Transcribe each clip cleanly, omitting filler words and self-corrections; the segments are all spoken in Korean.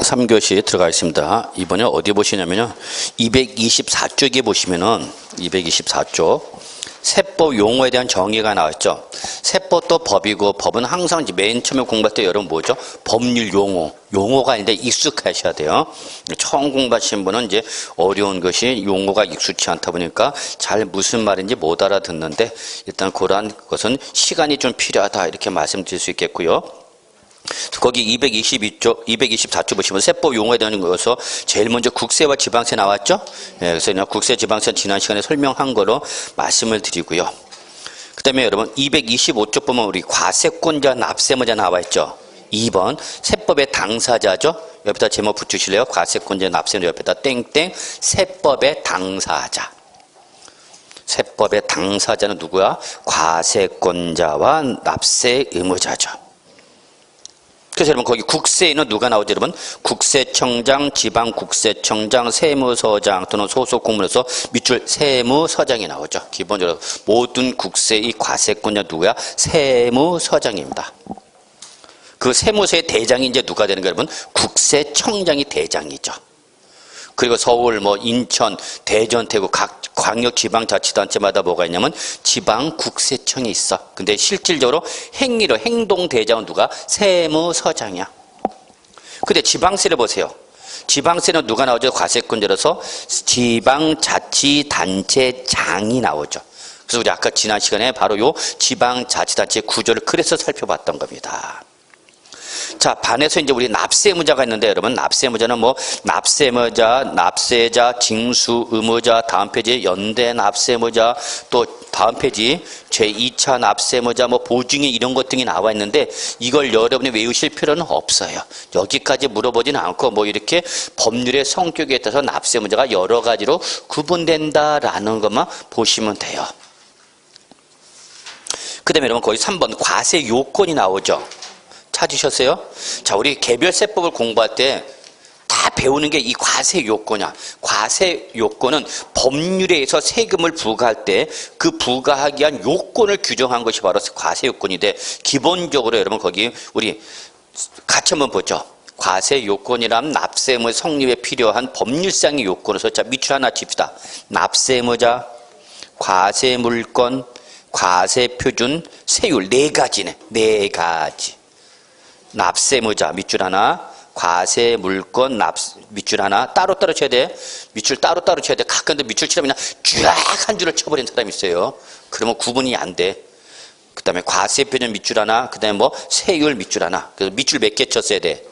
3교시 들어가겠습니다. 이번에 어디 보시냐면요. 224쪽에 보시면은 224쪽 세법 용어에 대한 정의가 나왔죠. 세법도 법이고 법은 항상 맨 처음에 공부할 때 여러분 뭐죠? 법률 용어가 아닌데 익숙하셔야 돼요. 처음 공부하시는 분은 이제 어려운 것이 용어가 익숙치 않다 보니까 잘 무슨 말인지 못 알아듣는데 일단 그러한 것은 시간이 좀 필요하다 이렇게 말씀드릴 수 있겠고요. 거기 224쪽 보시면 세법 용어에 대한 거에서 제일 먼저 국세와 지방세 나왔죠? 예, 그래서 그냥 국세, 지방세 지난 시간에 설명한 거로 말씀을 드리고요. 그 다음에 여러분 225쪽 보면 우리 과세권자, 납세무자 나와 있죠? 2번 세법의 당사자죠? 옆에다 제목 붙이실래요? 과세권자, 납세무자 옆에다 땡땡 세법의 당사자. 세법의 당사자는 누구야? 과세권자와 납세 의무자죠. 그래서 여러분 거기 국세에는 누가 나오죠 여러분? 국세청장, 지방국세청장, 세무서장 또는 소속 공무원에서 밑줄 세무서장이 나오죠. 기본적으로 모든 국세의 과세권자 누구야? 세무서장입니다. 그 세무서의 대장이 이제 누가 되는 거예요 여러분? 국세청장이 대장이죠. 그리고 서울, 인천, 대전, 대구 각 광역 지방자치단체마다 뭐가 있냐면 지방국세청이 있어. 근데 실질적으로 행위로 행동대장은 누가? 세무서장이야. 근데 지방세를 보세요. 지방세는 누가 나오죠? 과세권자로서 지방자치단체장이 나오죠. 그래서 우리 아까 지난 시간에 바로 요 지방자치단체 구조를 그래서 살펴봤던 겁니다. 자, 반해서 이제 우리 납세무자가 있는데 여러분 납세무자는 납세무자, 납세자, 징수 의무자, 다음 페이지 연대 납세무자, 또 다음 페이지 제2차 납세무자, 보증인 이런 것 등이 나와 있는데 이걸 여러분이 외우실 필요는 없어요. 여기까지 물어보지는 않고 이렇게 법률의 성격에 따라서 납세무자가 여러 가지로 구분된다라는 것만 보시면 돼요. 그 다음에 여러분 거기 3번 과세 요건이 나오죠. 찾으셨어요? 자, 우리 개별세법을 공부할 때 다 배우는 게 이 과세 요건이야. 과세 요건은 법률에 의해서 세금을 부과할 때 그 부과하기 위한 요건을 규정한 것이 바로 과세 요건인데 기본적으로 여러분 거기 우리 같이 한번 보죠. 과세 요건이란 납세의무 성립에 필요한 법률상의 요건으로서 자, 밑줄 하나 칩시다. 납세의무자, 과세물건, 과세표준, 세율 네 가지네. 네 가지. 납세무자 밑줄 하나, 과세물건 밑줄 하나 따로따로 쳐야 돼. 밑줄 따로따로 쳐야 돼. 가끔도 밑줄 치려면 그냥 쫙 한 줄을 쳐버린 사람이 있어요. 그러면 구분이 안 돼. 그 다음에 과세표준 밑줄 하나, 그 다음에 세율 밑줄 하나. 그래서 밑줄 몇 개 쳤어야 돼?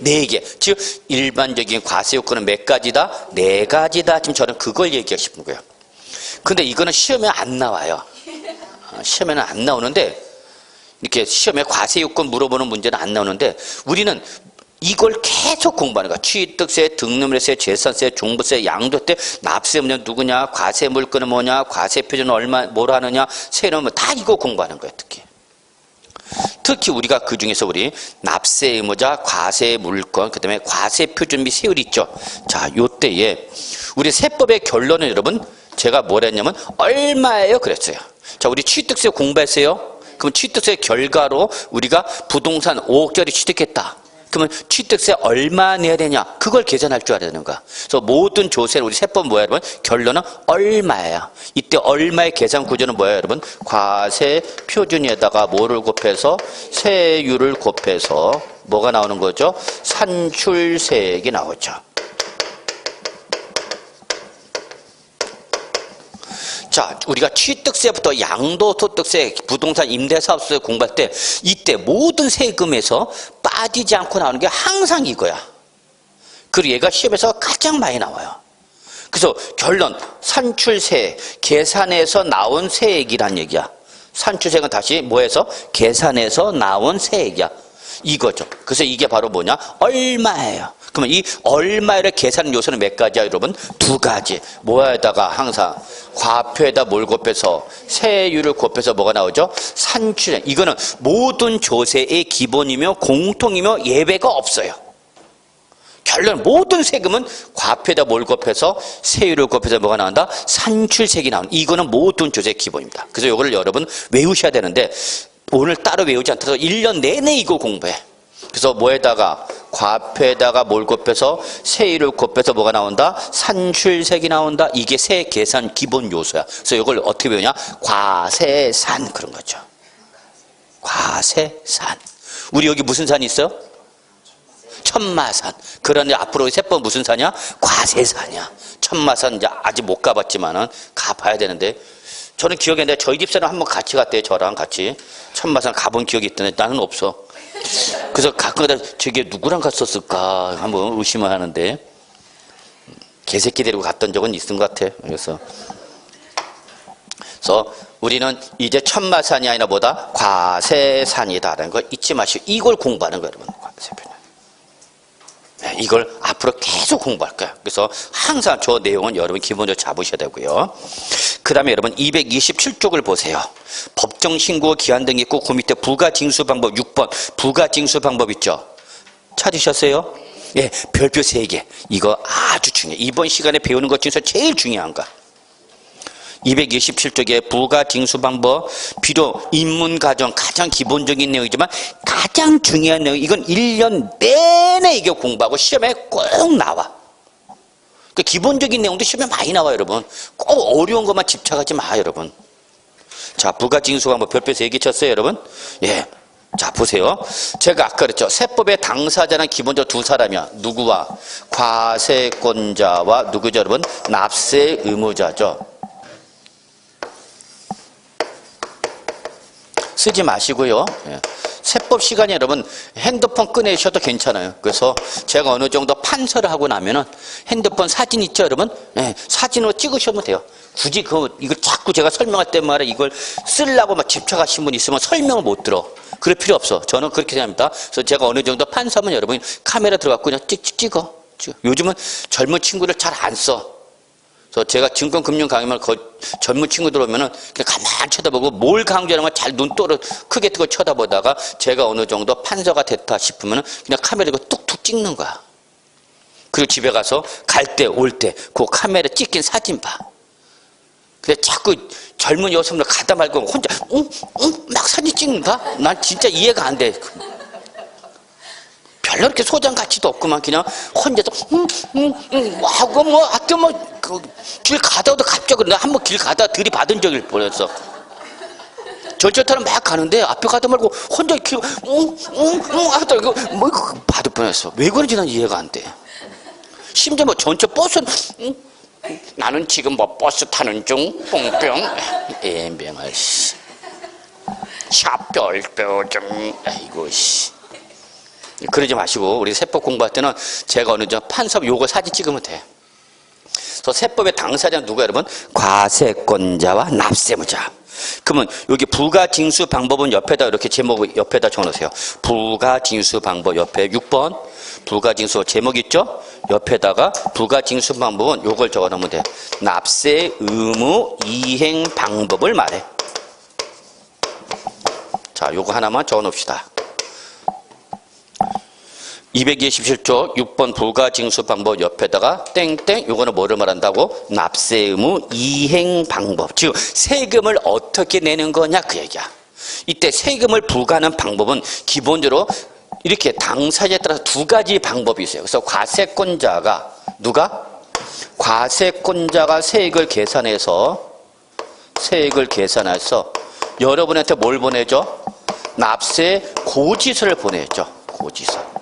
4개. 즉 일반적인 과세요건은 몇 가지다? 4가지다. 지금 저는 그걸 얘기하고 싶은 거예요. 근데 이거는 시험에 안 나와요. 시험에는 안 나오는데 이렇게 시험에 과세요건 물어보는 문제는 안 나오는데 우리는 이걸 계속 공부하는 거야. 취득세, 등록세, 재산세, 종부세, 양도세, 납세물건 누구냐, 과세물건은 뭐냐, 과세표준은 얼마, 뭘 하느냐, 세율은 다 이거 공부하는 거야. 특히 우리가 그 중에서 우리 납세의무자, 과세물건, 그 다음에 과세표준 및 세율이 있죠. 자, 요때에 우리 세법의 결론은 여러분 제가 뭘 했냐면 얼마예요? 그랬어요. 자, 우리 취득세 공부했어요. 그럼 취득세 결과로 우리가 부동산 5억짜리 취득했다. 그러면 취득세 얼마 내야 되냐? 그걸 계산할 줄 알아야 되는 거야. 그래서 모든 조세를 우리 세법 뭐야 여러분? 결론은 얼마야. 이때 얼마의 계산 구조는 뭐야 여러분? 과세 표준에다가 뭐를 곱해서 세율을 곱해서 뭐가 나오는 거죠? 산출세액이 나오죠. 자, 우리가 취득세부터 양도소득세, 부동산 임대사업세 공부할 때 이때 모든 세금에서 빠지지 않고 나오는 게 항상 이거야. 그리고 얘가 시험에서 가장 많이 나와요. 그래서 결론, 산출세, 계산해서 나온 세액이란 얘기야. 산출세가 다시 뭐해서? 계산해서 나온 세액이야. 이거죠. 그래서 이게 바로 뭐냐? 얼마예요. 그러면 이 얼마를 계산 요소는 몇 가지야 여러분? 2가지. 뭐에다가 항상 과표에다 뭘 곱해서 세율을 곱해서 뭐가 나오죠? 산출액. 이거는 모든 조세의 기본이며 공통이며 예외가 없어요. 결론 모든 세금은 과표에다 뭘 곱해서 세율을 곱해서 뭐가 나온다? 산출세액이 나온다. 이거는 모든 조세의 기본입니다. 그래서 이거를 여러분 외우셔야 되는데 오늘 따로 외우지 않더라도 1년 내내 이거 공부해. 그래서 뭐에다가 과표에다가 뭘 곱해서 세율을 곱해서 뭐가 나온다? 산출색이 나온다. 이게 세 계산 기본 요소야. 그래서 이걸 어떻게 배우냐? 과세산 그런 거죠. 과세산. 우리 여기 무슨 산이 있어요? 천마산. 그런데 앞으로 세법 무슨 산이야? 과세산이야. 천마산 이제 아직 못 가봤지만은 가봐야 되는데, 저는 기억이 안 나요. 저희 집사람 한번 같이 갔대요. 저랑 같이 천마산 가본 기억이 있던데 나는 없어. 그래서 가끔가다 저게 누구랑 갔었을까 한번 의심을 하는데, 개새끼 데리고 갔던 적은 있은 것 같아. 그래서 우리는 이제 천마산이 아니라 뭐다? 과세산이다라는 걸 잊지 마시고 이걸 공부하는 거예요, 여러분. 과세표는. 네, 이걸 앞으로 계속 공부할 거예요. 그래서 항상 저 내용은 여러분 기본적으로 잡으셔야 되고요. 그 다음에 여러분 227쪽을 보세요. 법정신고 기한 등이 있고 그 밑에 부가징수 방법 6번 부가징수 방법 있죠. 찾으셨어요? 예, 별표 3개. 이거 아주 중요해. 이번 시간에 배우는 것 중에서 제일 중요한 거. 227쪽에 부가징수 방법, 비록 인문가정 가장 기본적인 내용이지만 가장 중요한 내용, 이건 1년 내내 이게 공부하고 시험에 꼭 나와. 그 기본적인 내용도 시험에 많이 나와요, 여러분. 꼭 어려운 것만 집착하지 마, 여러분. 자, 부가징수 방법 별표 3개 쳤어요, 여러분? 예. 자, 보세요. 제가 아까 그랬죠. 세법의 당사자는 기본적으로 두 사람이야. 누구와? 과세권자와 누구죠, 여러분? 납세 의무자죠. 쓰지 마시고요. 예. 세법 시간에 여러분 핸드폰 꺼내셔도 괜찮아요. 그래서 제가 어느 정도 판서를 하고 나면은 핸드폰 사진 있죠, 여러분? 예. 사진으로 찍으셔도 돼요. 굳이 이걸 자꾸 제가 설명할 때마다 이걸 쓰려고 막 집착하신 분 있으면 설명을 못 들어. 그럴 필요 없어. 저는 그렇게 생각합니다. 그래서 제가 어느 정도 판서면 여러분 카메라 들어갖고 그냥 찍어. 요즘은 젊은 친구들 잘 안 써. 그래서 제가 증권금융 강의만 젊은 친구들 오면은 그냥 가만히 쳐다보고 뭘 강조하는 잘 눈도를 크게 뜨고 쳐다보다가 제가 어느 정도 판서가 됐다 싶으면은 그냥 카메라 들고 뚝뚝 찍는 거야. 그리고 집에 가서 갈 때 올 때 그 카메라 찍힌 사진 봐. 근데 자꾸 젊은 여성들 가다 말고 혼자 막 사진 찍는다? 난 진짜 이해가 안 돼. 별로 이렇게 소장 가치도 없구만. 그냥 혼자서 하고 뭐 하여튼 뭐 길 가다가도 갑자기 나 한번 길 가다 들이받은 적이 뻔했어. 절절타는 막 가는데 앞에 가다 말고 혼자 길 하다 이거 뭐 받을 뻔했어. 왜 그런지 난 이해가 안 돼. 심지어 뭐 전체 버스 나는 지금 뭐 버스 타는 중 뽕뿅 애명할 씨 샵별표 좀 아이고 씨. 그러지 마시고 우리 세법 공부할 때는 제가 어느 정도 판서 요거 사진 찍으면 돼. 그래서 세법의 당사자는 누가 여러분? 과세권자와 납세무자. 그러면 여기 부가징수 방법은 옆에다 이렇게 제목을 옆에다 적어놓으세요. 부가징수 방법 옆에 6번 부가징수 제목 있죠? 옆에다가 부가징수 방법은 요걸 적어놓으면 돼. 납세 의무 이행 방법을 말해. 자, 요거 하나만 적어놓읍시다. 227조 6번 부가징수 방법 옆에다가 땡땡 요거는 뭐를 말한다고? 납세 의무 이행 방법. 즉 세금을 어떻게 내는 거냐 그 얘기야. 이때 세금을 부과하는 방법은 기본적으로 이렇게 당사자에 따라서 두 가지 방법이 있어요. 그래서 과세권자가 누가? 과세권자가 세액을 계산해서 여러분한테 뭘 보내죠? 납세 고지서를 보내죠. 고지서.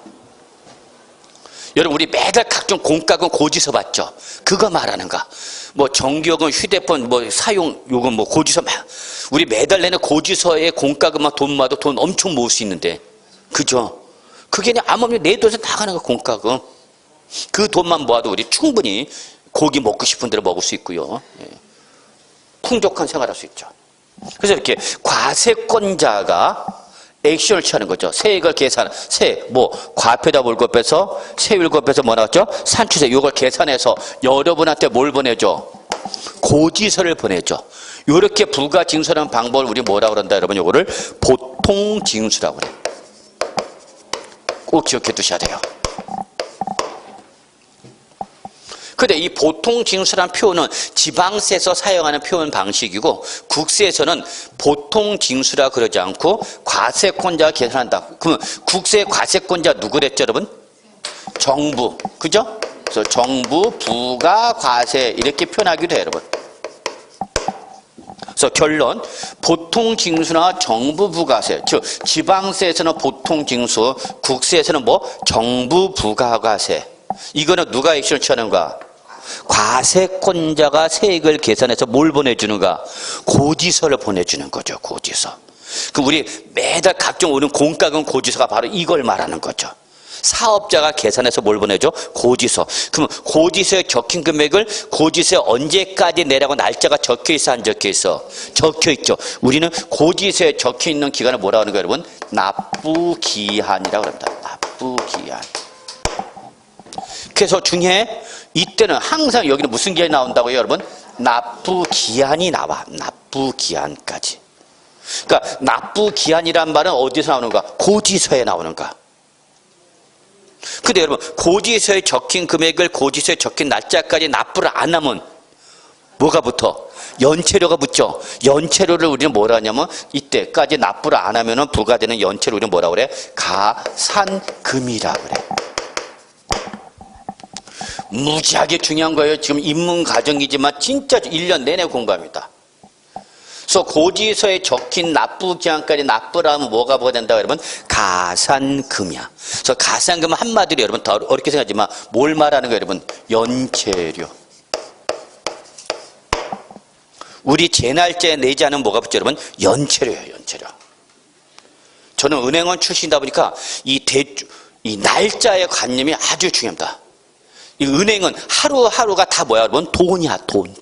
여러분 우리 매달 각종 공과금 고지서 받죠. 그거 말하는가? 뭐 전기요금, 휴대폰, 뭐 사용 요금, 뭐 고지서 우리 매달 내는 고지서에 공과금만 돈 모아도 돈 엄청 모을 수 있는데, 그죠? 그게 그냥 아무 없이 내 돈에서 나가는 거 공과금. 그 돈만 모아도 우리 충분히 고기 먹고 싶은 대로 먹을 수 있고요. 예. 풍족한 생활할 수 있죠. 그래서 이렇게 과세권자가 액션을 취하는 거죠. 세액을 과표에다 뭘 곱해서 세율 곱해서 뭐 나왔죠? 산출세. 이걸 계산해서 여러분한테 뭘 보내죠? 고지서를 보내죠. 이렇게 부가징수하는 방법을 우리 뭐라 그런다 여러분? 이거를 보통징수라고 그래. 꼭 기억해 두셔야 돼요. 근데 이 보통징수란 표현은 지방세에서 사용하는 표현 방식이고 국세에서는 보통징수라 그러지 않고 과세권자가 계산한다. 그러면 국세 과세권자 누구랬죠 여러분? 정부, 그죠? 그래서 정부 부가 과세 이렇게 표현하기도 해요, 여러분. 그래서 결론, 보통징수나 정부 부가세, 즉 지방세에서는 보통징수, 국세에서는 뭐 정부 부가과세. 이거는 누가 액션을 취하는가? 과세권자가 세액을 계산해서 뭘 보내주는가? 고지서를 보내주는 거죠. 고지서. 그럼 우리 매달 각종 오는 공과금 고지서가 바로 이걸 말하는 거죠. 사업자가 계산해서 뭘 보내죠? 고지서. 그럼 고지서에 적힌 금액을 고지서에 언제까지 내라고 날짜가 적혀 있어, 안 적혀 있어? 적혀 있죠. 우리는 고지서에 적혀 있는 기간을 뭐라고 하는 거예요, 여러분? 납부기한이라고 합니다. 납부기한. 그래서 중에 이때는 항상 여기는 무슨 기한이 나온다고요, 여러분? 납부기한이 나와. 납부기한까지. 그러니까 납부기한이란 말은 어디서 나오는가? 고지서에 나오는가? 근데 여러분, 고지서에 적힌 금액을 고지서에 적힌 날짜까지 납부를 안 하면 뭐가 붙어? 연체료가 붙죠. 연체료를 우리는 뭐라 하냐면 이때까지 납부를 안 하면 부과되는 연체료 우리는 뭐라 그래? 가산금이라 그래. 무지하게 중요한 거예요. 지금 인문가정이지만 진짜 1년 내내 공부합니다. 그래서 고지서에 적힌 납부기한까지 납부를 하면 뭐가 된다고 여러분? 가산금이야. 그래서 가산금은 한마디로 여러분 더 어렵게 생각하지만 뭘 말하는 거예요, 여러분? 연체료. 우리 제 날짜에 내지 않으면 뭐가 붙죠, 여러분? 연체료예요, 연체료. 저는 은행원 출신이다 보니까 이 날짜의 관념이 아주 중요합니다. 이 은행은 하루하루가 다 뭐야, 여러분? 돈이야, 돈.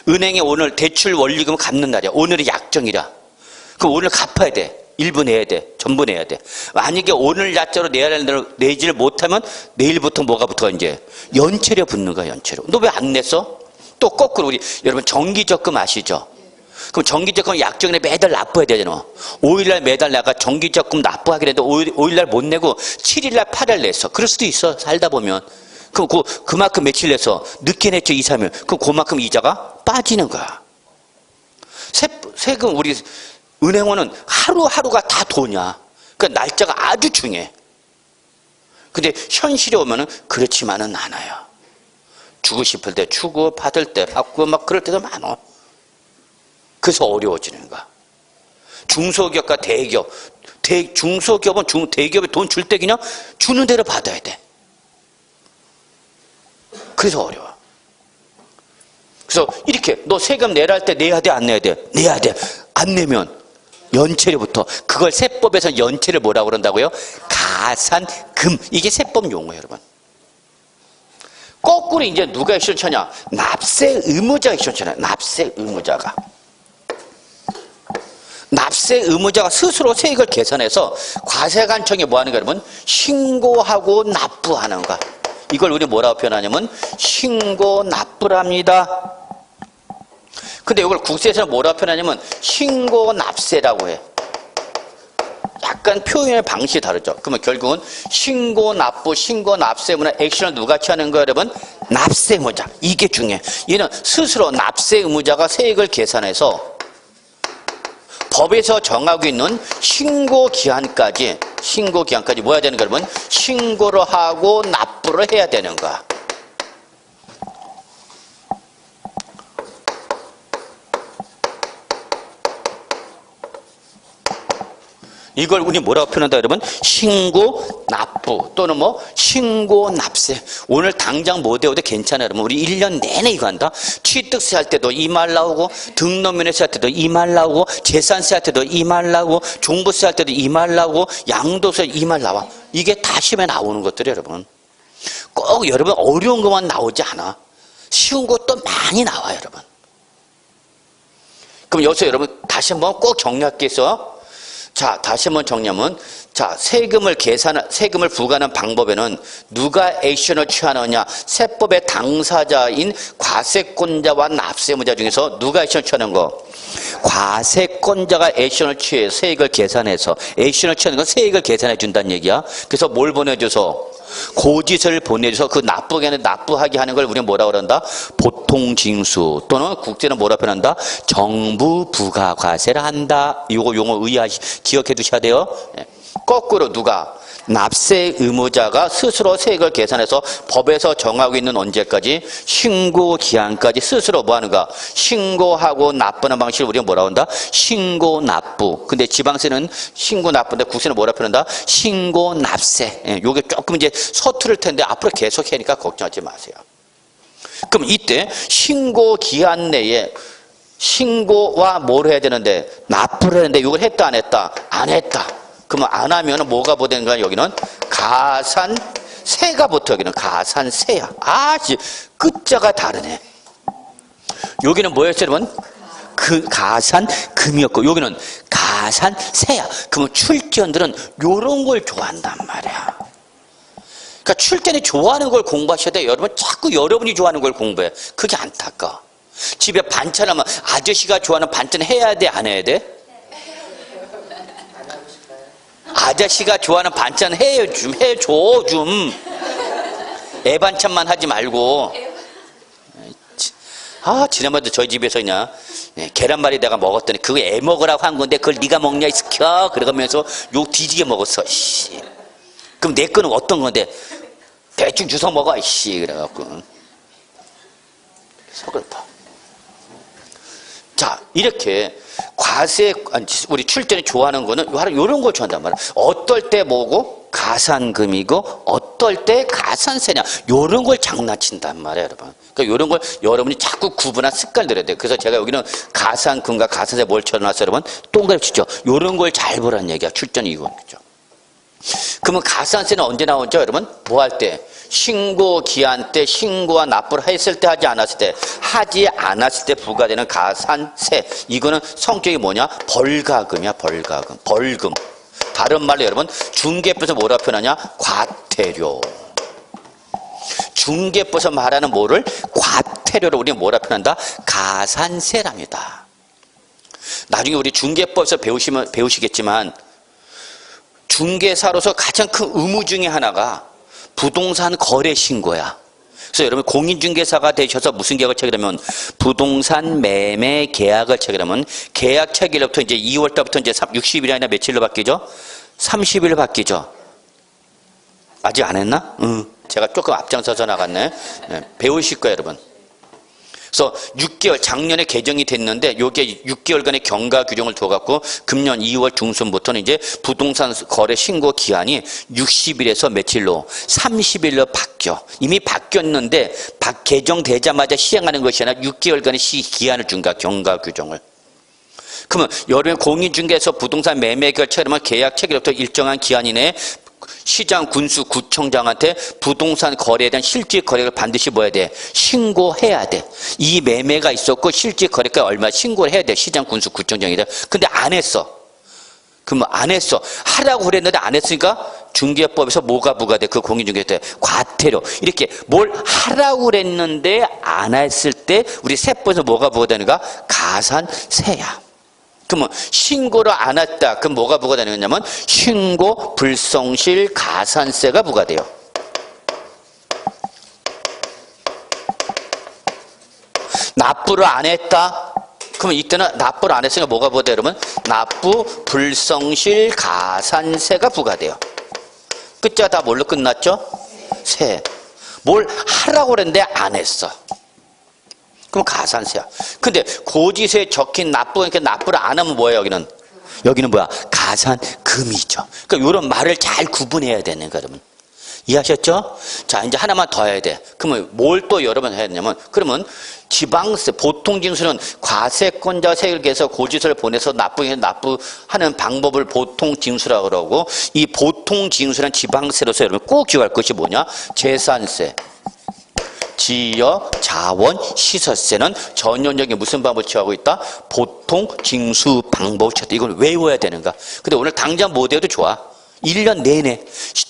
은행에 오늘 대출 원리금 갚는 날이야. 오늘이 약정이라. 그럼 오늘 갚아야 돼. 일부 내야 돼. 전부 내야 돼. 만약에 오늘 날짜로 내야 할 대로 내지를 못하면 내일부터 뭐가 붙어 이제? 연체료 붙는 거야, 연체료. 너 왜 안 냈어? 또 거꾸로 우리 여러분 정기적금 아시죠? 그럼 정기적금 약정일에 매달 납부해야 되잖아. 5일날 매달 내가 정기적금 납부하게 되는데 5일날 못 내고 7일날 8일 냈어. 그럴 수도 있어. 살다 보면. 그럼 그만큼 며칠 내서 늦게 냈죠, 2, 3일. 그럼 그만큼 이자가 빠지는 거야. 세금 우리 은행원은 하루하루가 다 돈이야. 그러니까 날짜가 아주 중요해. 근데 현실에 오면은 그렇지만은 않아요. 주고 싶을 때 주고 받을 때 받고 막 그럴 때도 많아. 그래서 어려워지는 거야. 중소기업과 대기업. 중소기업은 대기업에 돈 줄 때 그냥 주는 대로 받아야 돼. 그래서 어려워. 그래서 이렇게 너 세금 내라 할 때 내야 돼, 안 내야 돼? 내야 돼. 안 내면 연체료부터. 그걸 세법에서 연체를 뭐라고 그런다고요? 가산금. 이게 세법 용어예요, 여러분. 거꾸로 이제 누가 액션 쳐냐? 납세 의무자가 액션 쳐냐? 납세 의무자가. 납세 의무자가 스스로 세액을 계산해서 과세관청에 뭐 하는 거야, 여러분? 신고하고 납부하는 거야. 이걸 우리 뭐라고 표현하냐면 신고 납부랍니다. 근데 이걸 국세에서는 뭐라고 표현하냐면 신고 납세라고 해. 약간 표현의 방식이 다르죠. 그러면 결국은 신고 납부, 신고 납세문화 액션을 누가 취하는 거예요, 여러분? 납세 의무자. 이게 중요해. 얘는 스스로 납세 의무자가 세액을 계산해서 법에서 정하고 있는 신고 기한까지 뭐 해야 되는 거야, 여러분? 신고를 하고 납부를 해야 되는 거야. 이걸 우리 뭐라고 표현한다, 여러분? 신고 납부 또는 뭐 신고 납세. 오늘 당장 못 외워도 괜찮아요, 여러분. 우리 1년 내내 이거 한다. 취득세 할 때도 이 말 나오고, 등록면허세 할 때도 이 말 나오고, 재산세 할 때도 이 말 나오고, 종부세 할 때도 이 말 나오고, 양도세 이 말 나와. 이게 다 시험에 나오는 것들이에요, 여러분. 꼭 여러분 어려운 것만 나오지 않아. 쉬운 것도 많이 나와요, 여러분. 그럼 여기서 여러분 다시 한번 꼭 정리할게 있어. 자, 다시 한번 정리하면, 자, 세금을 부과하는 방법에는 누가 액션을 취하느냐? 세법의 당사자인 과세권자와 납세의무자 중에서 누가 액션을 취하는 거? 과세권자가 액션을 취해서 세액을 계산해서, 액션을 취하는 건 세액을 계산해 준다는 얘기야. 그래서 뭘 보내줘서? 고지서를 보내줘서 그 납부하게 하는 걸 우리는 뭐라고 그런다? 보통징수 또는 국제는 뭐라고 표현한다? 정부 부가과세를 한다. 이거 용어 기억해 두셔야 돼요. 거꾸로 누가? 납세 의무자가 스스로 세액을 계산해서 법에서 정하고 있는 언제까지? 신고 기한까지 스스로 뭐 하는가? 신고하고 납부하는 방식을 우리가 뭐라고 한다? 신고 납부. 근데 지방세는 신고 납부인데 국세는 뭐라 표현한다? 신고 납세. 예, 요게 조금 이제 서투를 텐데 앞으로 계속 하니까 걱정하지 마세요. 그럼 이때 신고 기한 내에 신고와 뭘 해야 되는데? 납부를 했는데 이걸 했다 안 했다? 안 했다. 그러면 안 하면 뭐가 보되는 거야? 여기는 가산세가 붙어. 여기는 가산세야. 끝자가 다르네. 여기는 뭐였어요, 여러분? 그 가산금이었고 여기는 가산세야. 그러면 출전들은 요런 걸 좋아한단 말이야. 그러니까 출전이 좋아하는 걸 공부하셔야 돼. 여러분 자꾸 여러분이 좋아하는 걸 공부해. 그게 안타까워. 집에 반찬하면 아저씨가 좋아하는 반찬 해야 돼, 안 해야 돼? 아저씨가 좋아하는 반찬 해줘 좀. 애 반찬만 하지 말고. 지난번에도 저희 집에서 그냥 계란말이 내가 먹었더니 그거 애 먹으라고 한 건데 그걸 네가 먹냐 이 시켜. 그러면서 욕 뒤지게 먹었어. 씨. 그럼 내 거는 어떤 건데? 대충 주워 먹어. 씨. 그래갖고 서글퍼. 자, 이렇게 과세, 우리 출전이 좋아하는 거는 이런 걸 좋아한단 말이야. 어떨 때 뭐고? 가산금이고, 어떨 때 가산세냐. 이런 걸 장난친단 말이야, 여러분. 그러니까 이런 걸 여러분이 자꾸 구분한 습관을 들여야 돼요. 그래서 제가 여기는 가산금과 가산세 뭘 쳐놨어요, 여러분? 동그랗게 치죠. 이런 걸 잘 보라는 얘기야. 출전이 이거죠. 그러면 가산세는 언제 나오죠, 여러분? 뭐 할 때? 신고 기한 때, 신고와 납부를 했을 때, 하지 않았을 때, 하지 않았을 때 부과되는 가산세. 이거는 성격이 뭐냐? 벌가금이야, 벌가금. 벌금. 다른 말로 여러분, 중개법에서 뭐라 표현하냐? 과태료. 중개법에서 말하는 뭐를? 과태료를 우리는 뭐라 표현한다? 가산세랍니다. 나중에 우리 중개법에서 배우시겠지만, 중개사로서 가장 큰 의무 중에 하나가 부동산 거래 신고야. 그래서 여러분 공인중개사가 되셔서 무슨 계약을 체결하면 부동산 매매 계약을 체결하면 계약 체결부터 이제 2월 달부터 이제 60일이 아니라 며칠로 바뀌죠? 30일로 바뀌죠. 아직 안 했나? 제가 조금 앞장서서 나갔네. 배우실 거예요, 여러분. 그래서 6개월, 작년에 개정이 됐는데 요게 6개월간의 경과 규정을 둬갖고 금년 2월 중순부터는 이제 부동산 거래 신고 기한이 60일에서 며칠로 30일로 바뀌어. 이미 바뀌었는데 개정되자마자 시행하는 것이 아니라 6개월간의 기한을 준 거야, 경과 규정을. 그러면 여름에 공인중개에서 부동산 매매 결체하면 계약 체결부터 일정한 기한 이내에 시장, 군수, 구청장한테 부동산 거래에 대한 실질 거래를 반드시 뭐 해야 돼? 신고해야 돼. 이 매매가 있었고 실질 거래가 얼마 신고를 해야 돼. 시장, 군수, 구청장이다. 근데 안 했어. 그러면 안 했어. 하라고 그랬는데 안 했으니까 중개법에서 뭐가 부과돼? 그 공인중개 때 과태료. 이렇게 뭘 하라고 그랬는데 안 했을 때 우리 세법에서 뭐가 부과되는가? 가산세야. 그러면 신고를 안 했다. 그럼 뭐가 부과되는 거냐면 신고 불성실 가산세가 부과돼요. 납부를 안 했다. 그러면 이때는 납부를 안 했으니까 뭐가 부과돼요, 여러분? 납부 불성실 가산세가 부과돼요. 끝자 다 뭘로 끝났죠? 세. 뭘 하라고 그랬는데 안 했어. 그럼 가산세야. 근데 고지서에 적힌 그러니까 납부를 안 하면 뭐예요, 여기는? 여기는 뭐야? 가산금이죠. 그러니까 이런 말을 잘 구분해야 되는 거예요, 여러분. 이해하셨죠? 자, 이제 하나만 더 해야 돼. 그러면 뭘 또 여러분 해야 되냐면, 그러면 지방세, 보통징수는 과세권자 세율계에서 고지서를 보내서 납부하는 방법을 보통징수라고 그러고, 이 보통징수는 지방세로서 여러분 꼭 기억할 것이 뭐냐? 재산세, 지역, 자원, 시설세는 전형적인 무슨 방법을 취하고 있다? 보통 징수 방법을 취했다. 이걸 외워야 되는가? 근데 오늘 당장 못 외워도 좋아. 1년 내내,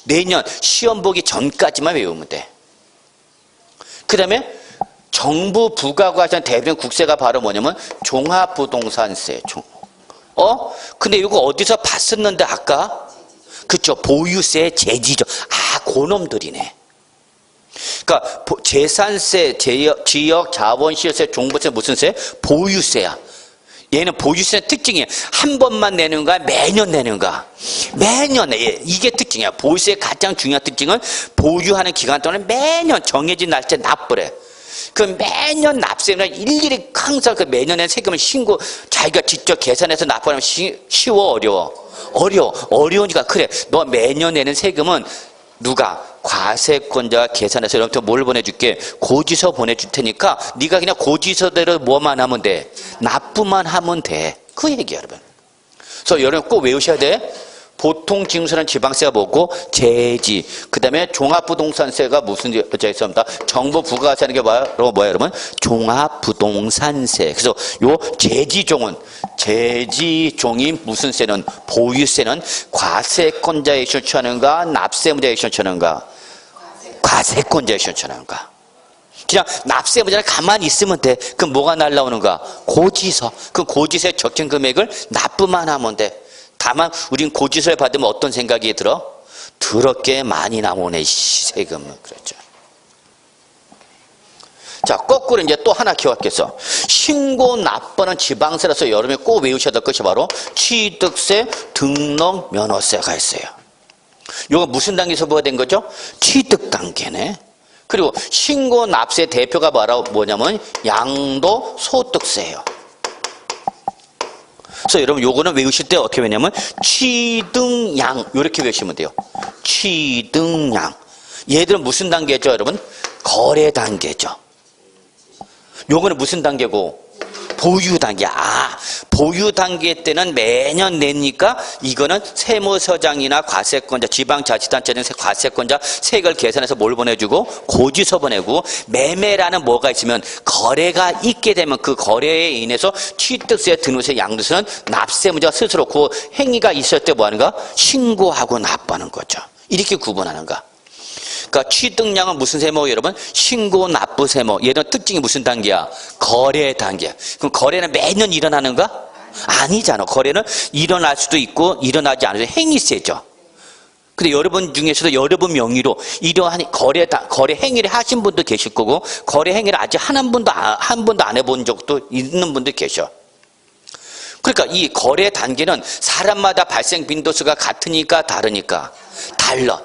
내년 시험 보기 전까지만 외우면 돼. 그 다음에 정부 부과과세는 대부분 국세가 바로 뭐냐면 종합부동산세. 근데 이거 어디서 봤었는데 아까? 그쵸, 보유세 제지죠. 그놈들이네. 그러니까 재산세, 지역, 자원, 시설세, 종부세 무슨 세? 보유세야. 얘는 보유세의 특징이 한 번만 내는가 매년 내는가. 매년 이게 특징이야. 보유세의 가장 중요한 특징은 보유하는 기간 동안 매년 정해진 날짜에 납부래. 그 매년 납세는 일일이 항상 그 매년에 세금을 신고 자기가 직접 계산해서 납부하면 쉬워 어려워? 어려우니까 그래. 너 매년 내는 세금은 누가? 과세권자가 계산해서 여러분한테 뭘 보내줄게? 고지서 보내줄 테니까 네가 그냥 고지서대로 뭐만 하면 돼? 납부만 하면 돼. 그 얘기야 여러분. 그래서 여러분 꼭 외우셔야 돼. 보통 징수는 지방세가 뭐고? 제지. 그 다음에 종합부동산세가 무슨 여자 있습니다. 정부 부가세하는 게 뭐야 여러분? 종합부동산세. 그래서 요 제지종이 무슨 세는? 보유세는 과세권자에 신청하는가? 납세무자에 신청하는가? 과세권자에 신청하는가? 그냥 납세무자는 가만히 있으면 돼. 그럼 뭐가 날라오는가? 고지서. 그 고지서의 적정 금액을 납부만 하면 돼. 다만 우린 고지서를 받으면 어떤 생각이 들어? 더럽게 많이 나오네 세금은. 그렇죠. 자, 거꾸로 이제 또 하나 기억하겠어. 신고 납부는 지방세라서 여러분이 꼭 외우셔야 될 것이 바로 취득세, 등록, 면허세가 있어요. 이거 무슨 단계에서 뭐가 된 거죠? 취득 단계네. 그리고 신고 납세 대표가 뭐냐면 양도소득세예요. 그래서 여러분 요거는 외우실 때 어떻게 외냐면 취등양 이렇게 외우시면 돼요. 취등양. 얘들은 무슨 단계죠 여러분? 거래 단계죠. 요거는 무슨 단계고? 보유 단계. 보유 단계 때는 매년 내니까 이거는 세무서장이나 과세권자, 지방자치단체는 과세권자 세액을 계산해서 뭘 보내주고? 고지서 보내고, 매매라는 뭐가 있으면 거래가 있게 되면 그 거래에 인해서 취득세, 등록세, 양도세는 납세무자가 스스로 그 행위가 있을 때 뭐 하는가? 신고하고 납부하는 거죠. 이렇게 구분하는가? 그러니까 취득량은 무슨 세모 여러분? 신고 납부 세모. 얘는 특징이 무슨 단계야? 거래 단계. 그럼 거래는 매년 일어나는가? 아니잖아. 거래는 일어날 수도 있고 일어나지 않을 수도 행위세죠. 근데 여러분 중에서도 여러분 명의로 이러한 거래 행위를 하신 분도 계실 거고 거래 행위를 아직 한 번도 안 해본 적도 있는 분도 계셔. 그러니까 이 거래 단계는 사람마다 발생 빈도수가 같으니까 다르니까 달라.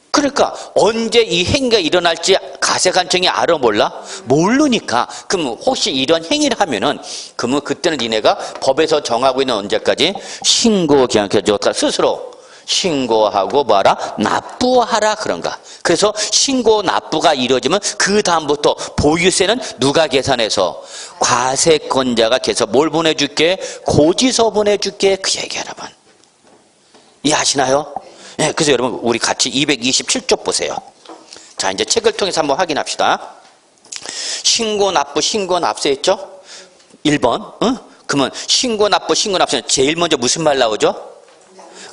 그러니까 언제 이 행위가 일어날지 가세관청이 알아 몰라? 모르니까. 그럼 혹시 이런 행위를 하면은 그러면 그때는 니네가 법에서 정하고 있는 언제까지 신고 기한까지 스스로 신고하고 뭐하라? 납부하라 그런가. 그래서 신고 납부가 이루어지면 그 다음부터 보유세는 누가 계산해서? 과세권자가 계산. 뭘 보내줄게? 고지서 보내줄게. 그 얘기 여러분. 이해하시나요? 네, 그래서 여러분 우리 같이 227쪽 보세요. 자, 이제 책을 통해서 한번 확인합시다. 신고 납세 했죠? 1번. 그러면 신고 납세는 제일 먼저 무슨 말 나오죠?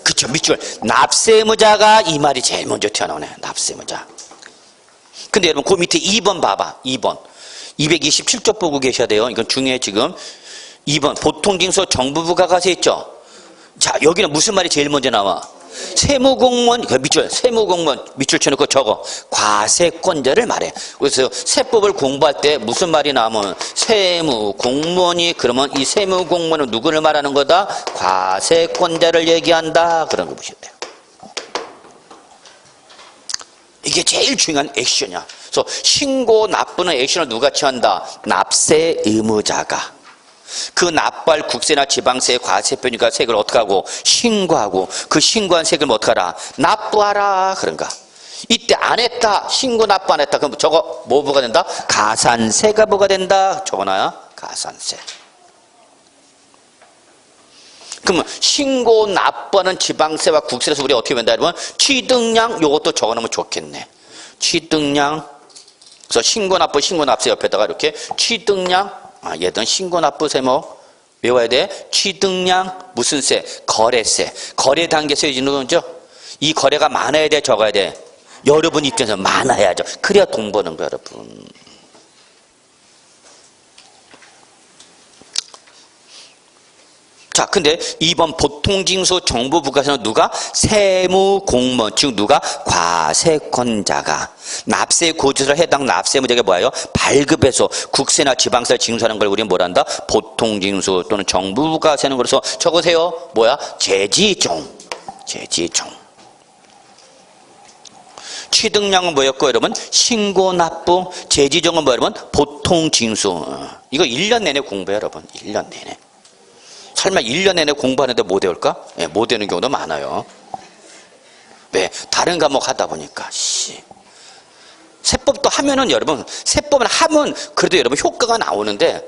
그쵸, 밑줄. 납세무자가 이 말이 제일 먼저 튀어나오네. 납세무자. 근데 여러분 그 밑에 2번 봐봐. 2번. 227쪽 보고 계셔야 돼요. 이건 중요해 지금. 2번. 보통징수 정부부가가세 있죠? 자, 여기는 무슨 말이 제일 먼저 나와? 세무공무원, 세무공무원 밑줄 쳐놓고 적어. 과세권자를 말해. 그래서 세법을 공부할 때 무슨 말이 나오면 세무공무원이 그러면 이 세무공무원은 누구를 말하는 거다? 과세권자를 얘기한다. 그런 거 보시면 돼요. 이게 제일 중요한 액션이야. 그래서 신고 납부는 액션을 누가 취한다? 납세 의무자가. 그 납부할 국세나 지방세, 과세표니까 세금을 어떻게 하고? 신고하고. 그 신고한 세금을 어떻게 하라? 납부하라. 그런가. 이때 안 했다. 신고 납부 안 했다. 그럼 저거 뭐 부가 된다? 가산세가 부가 된다. 적어놔야 가산세. 그러면 신고 납부하는 지방세와 국세에서 우리 어떻게 된다? 여러분 취득량 요것도 적어놓으면 좋겠네. 취득량. 그래서 신고 납세 옆에다가 이렇게 취득량. 얘든 신고 납부 세모 외워야 돼. 취득량 무슨 세? 거래세. 거래 단계에서 이루어지는 거죠. 이 거래가 많아야 돼, 적어야 돼? 여러분 입장에서 많아야죠. 그래야 돈 버는 거야, 여러분. 자, 근데 2번 보통징수 정부부가세는 누가? 세무공무원, 즉 누가? 과세권자가 납세 고지서를 해당 납세무자에게 뭐예요? 발급해서 국세나 지방세를 징수하는 걸 우리는 뭐란다? 보통징수 또는 정부부가세는. 그래서 적으세요. 뭐야? 제지종. 취득량은 뭐였고 여러분? 신고납부. 제지종은 뭐야 여러분? 보통징수. 이거 1년 내내 공부해요 여러분. 1년 내내. 설마 1년 내내 공부하는데 못 외울까? 예, 못 외우는 경우도 많아요. 왜? 다른 과목 하다 보니까. 세법도 하면은 여러분, 세법은 하면 그래도 여러분 효과가 나오는데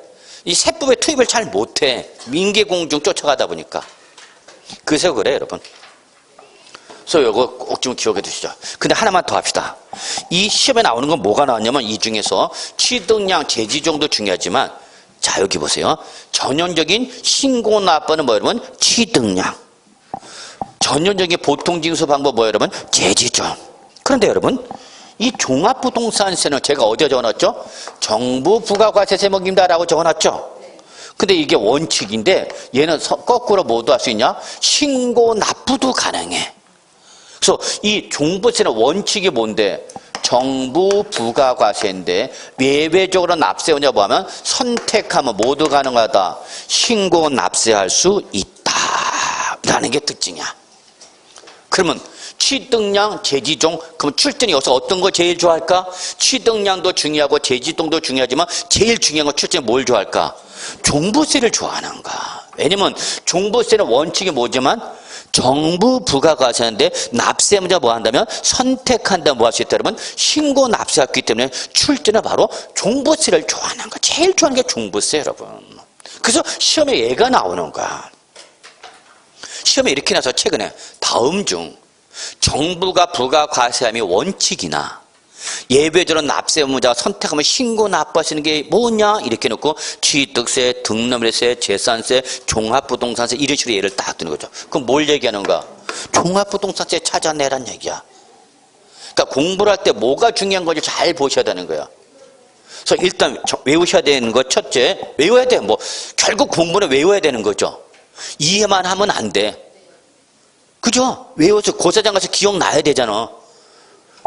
이 세법의 투입을 잘 못해. 민계공중 쫓아가다 보니까. 그래서 그래 여러분. 그래서 이거 꼭 좀 기억해 두시죠. 근데 하나만 더 합시다. 이 시험에 나오는 건 뭐가 나왔냐면 이 중에서 취득량, 제지종도 중요하지만 자 여기 보세요. 전형적인 신고납부는 뭐 여러분? 취득량. 전형적인 보통징수 방법 뭐 여러분? 제지종. 그런데 여러분 이 종합부동산세는 제가 어디에 적어놨죠? 정부 부가과세세 먹입니다라고 적어놨죠. 근데 이게 원칙인데 얘는 거꾸로 뭐도 할 수 있냐? 신고납부도 가능해. 그래서 이 종부세는 원칙이 뭔데? 정부 부가과세인데 예외적으로 납세하냐 보면 선택하면 모두 가능하다. 신고 납세할 수 있다라는 게 특징이야. 그러면 취득량, 제지종, 그럼 출전이 여기서 어떤 거 제일 좋아할까? 취득량도 중요하고 제지종도 중요하지만 제일 중요한 건 출전이 뭘 좋아할까? 종부세를 좋아하는가? 왜냐면 종부세는 원칙이 뭐지만 정부 부가과세인데 납세문자 뭐 한다면 선택한다 뭐 할 수 있다 여러분? 신고 납세했기 때문에 출제는 바로 종부세를 좋아하는 거. 제일 좋아하는 게 종부세 여러분. 그래서 시험에 얘가 나오는 거야. 시험에 이렇게 나서 최근에 다음 중 정부가 부가과세함이 원칙이나 예외적으로 납세의무자가 선택하면 신고 납부하시는 게 뭐냐 이렇게 놓고 취득세, 등록세, 재산세, 종합부동산세 이런 식으로 예를 딱 드는 거죠. 그럼 뭘 얘기하는가? 종합부동산세 찾아내란 얘기야. 그러니까 공부를 할 때 뭐가 중요한 건지 잘 보셔야 되는 거야. 그래서 일단 외우셔야 되는 거 첫째, 외워야 돼. 뭐 결국 공부는 외워야 되는 거죠. 이해만 하면 안 돼. 그죠? 외워서 고사장 가서 기억나야 되잖아.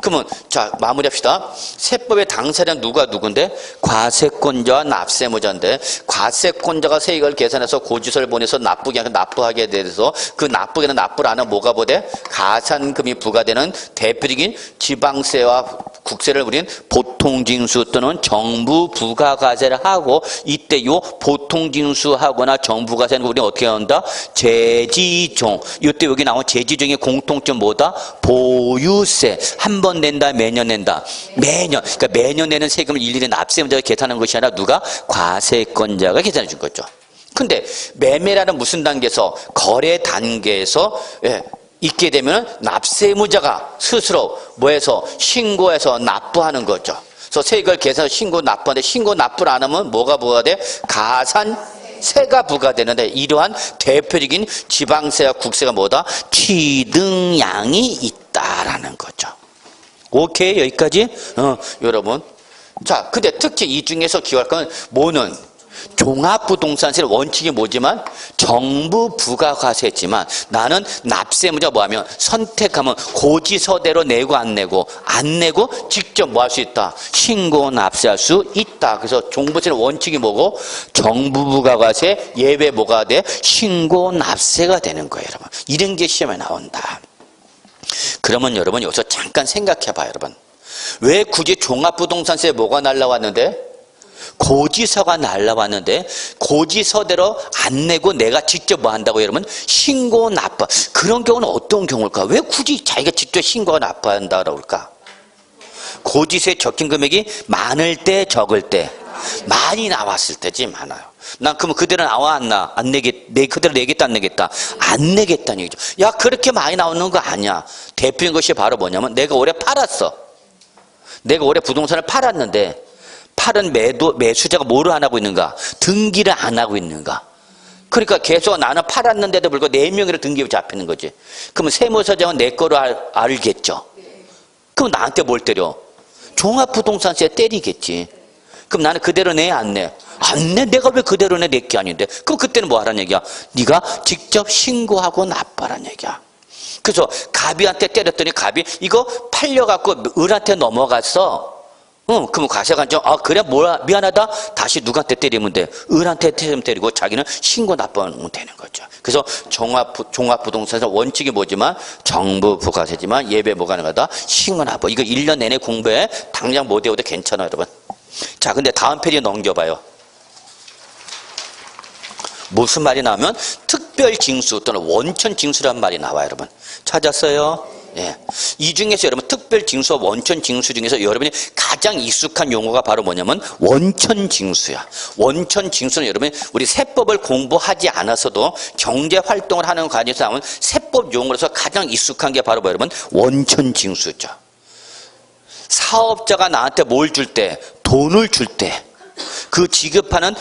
그러면 자 마무리합시다. 세법의 당사자는 누군데? 과세권자와 납세무자인데 과세권자가 세액을 계산해서 고지서를 보내서 납부하게 돼서 그 납부에는 납부를 안 하면 뭐가 보대? 가산금이 부과되는 대표적인 지방세와 국세를 우리는 보통징수 또는 정부 부가과세를 하고 이때 요 보통징수하거나 정부가세는 우리는 어떻게 한다? 제지종. 이때 여기 나온 제지종의 공통점 뭐다? 보유세. 한 번 낸다, 매년 낸다. 매년. 그러니까 매년 내는 세금을 일일이 납세문자가 계산하는 것이 아니라 누가? 과세권자가 계산해 준 거죠. 근데 매매라는 무슨 단계에서? 거래 단계에서 있게 되면 납세무자가 스스로 뭐해서 신고해서 납부하는 거죠. 그래서 세액을 계산해서 신고 납부하는데 신고 납부를 안 하면 뭐가 부과돼? 가산세가 부과되는데 이러한 대표적인 지방세와 국세가 뭐다? 취득량이 있다라는 거죠. 오케이 여기까지? 여러분. 자, 근데 특히 이 중에서 기억할 건 뭐는? 종합부동산세 원칙이 뭐지만 정부 부가과세지만 나는 납세무자 뭐하면 선택하면 고지서대로 내고 안 내고 직접 뭐 할 수 있다? 신고 납세할 수 있다. 그래서 종부세는 원칙이 뭐고 정부 부가과세 예외 뭐가 돼? 신고 납세가 되는 거예요 여러분. 이런 게 시험에 나온다. 그러면 여러분 여기서 잠깐 생각해 봐요 여러분. 왜 굳이 종합부동산세 뭐가 날라왔는데? 고지서가 날라왔는데 고지서대로 안 내고 내가 직접 뭐 한다고 여러분? 신고 납부. 그런 경우는 어떤 경우일까? 왜 굳이 자기가 직접 신고가 납부한다고 할까? 고지서에 적힌 금액이 많을 때 적을 때 많이 나왔을 때지 많아요. 난 그러면 그대로 나와 안 나? 안 그대로 내겠다 안 내겠다? 안 내겠다는 얘기죠. 야 그렇게 많이 나오는 거 아니야. 대표적인 것이 바로 뭐냐면 내가 올해 팔았어. 내가 올해 부동산을 팔았는데 팔은 매수자가 뭐를 안 하고 있는가? 등기를 안 하고 있는가? 그러니까 계속 나는 팔았는데도 불구하고 4명이라 등기부 잡히는 거지. 그러면 세무서장은 내 거로 알겠죠. 그럼 나한테 뭘 때려? 종합부동산세 때리겠지. 그럼 나는 그대로 내, 안 내? 안 내. 내가 왜 그대로 내? 내 게 아닌데. 그럼 그때는 뭐 하라는 얘기야? 네가 직접 신고하고 납부하라는 얘기야. 그래서 갑이한테 때렸더니 갑이 이거 팔려갖고 을한테 넘어갔어. 그럼 과세관청, 그래, 뭐야, 미안하다. 다시 누구한테 때리면 돼? 을한테 때리고 자기는 신고 납부하면 되는 거죠. 그래서 종합부동산에서 원칙이 뭐지만 정부 부가세지만 예외 뭐가 가능하다? 신고 납부. 이거 1년 내내 공부해. 당장 못 외워도 괜찮아요, 여러분. 자, 근데 다음 페이지 넘겨봐요. 무슨 말이 나오면 특별징수 또는 원천징수라는 말이 나와요, 여러분. 찾았어요? 예. 이 중에서 여러분 특별징수와 원천징수 중에서 여러분이 가장 익숙한 용어가 바로 뭐냐면 원천징수야. 원천징수는 여러분이 우리 세법을 공부하지 않아서도 경제활동을 하는 과정에서 나오는 세법 용어로서 가장 익숙한 게 바로 뭐 여러분 원천징수죠. 사업자가 나한테 뭘 줄 때? 돈을 줄 때 그 지급하는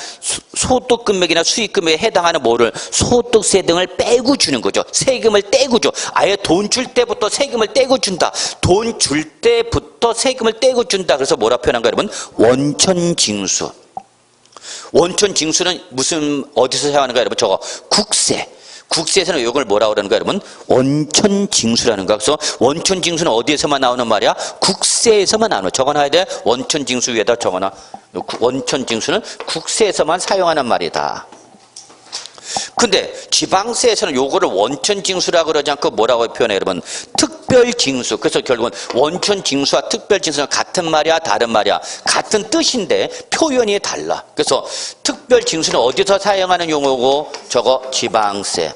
소득금액이나 수익금액에 해당하는 뭐를 소득세 등을 빼고 주는 거죠. 세금을 떼고 줘. 아예 돈 줄 때부터 세금을 떼고 준다. 돈 줄 때부터 세금을 떼고 준다. 그래서 뭐라 표현한가 여러분? 원천징수. 원천징수는 무슨 어디서 사용하는가 여러분? 저거 국세. 국세에서는 이걸 뭐라고 그러는가 여러분? 원천징수라는 거. 그래서 원천징수는 어디에서만 나오는 말이야? 국세에서만 나오는. 적어놔야 돼. 원천징수 위에다 적어놔. 원천징수는 국세에서만 사용하는 말이다. 근데 지방세에서는 요거를 원천징수라고 그러지 않고 뭐라고 표현해 여러분? 특별징수. 그래서 결국은 원천징수와 특별징수는 같은 말이야 다른 말이야? 같은 뜻인데 표현이 달라. 그래서 특별징수는 어디서 사용하는 용어고 저거 지방세.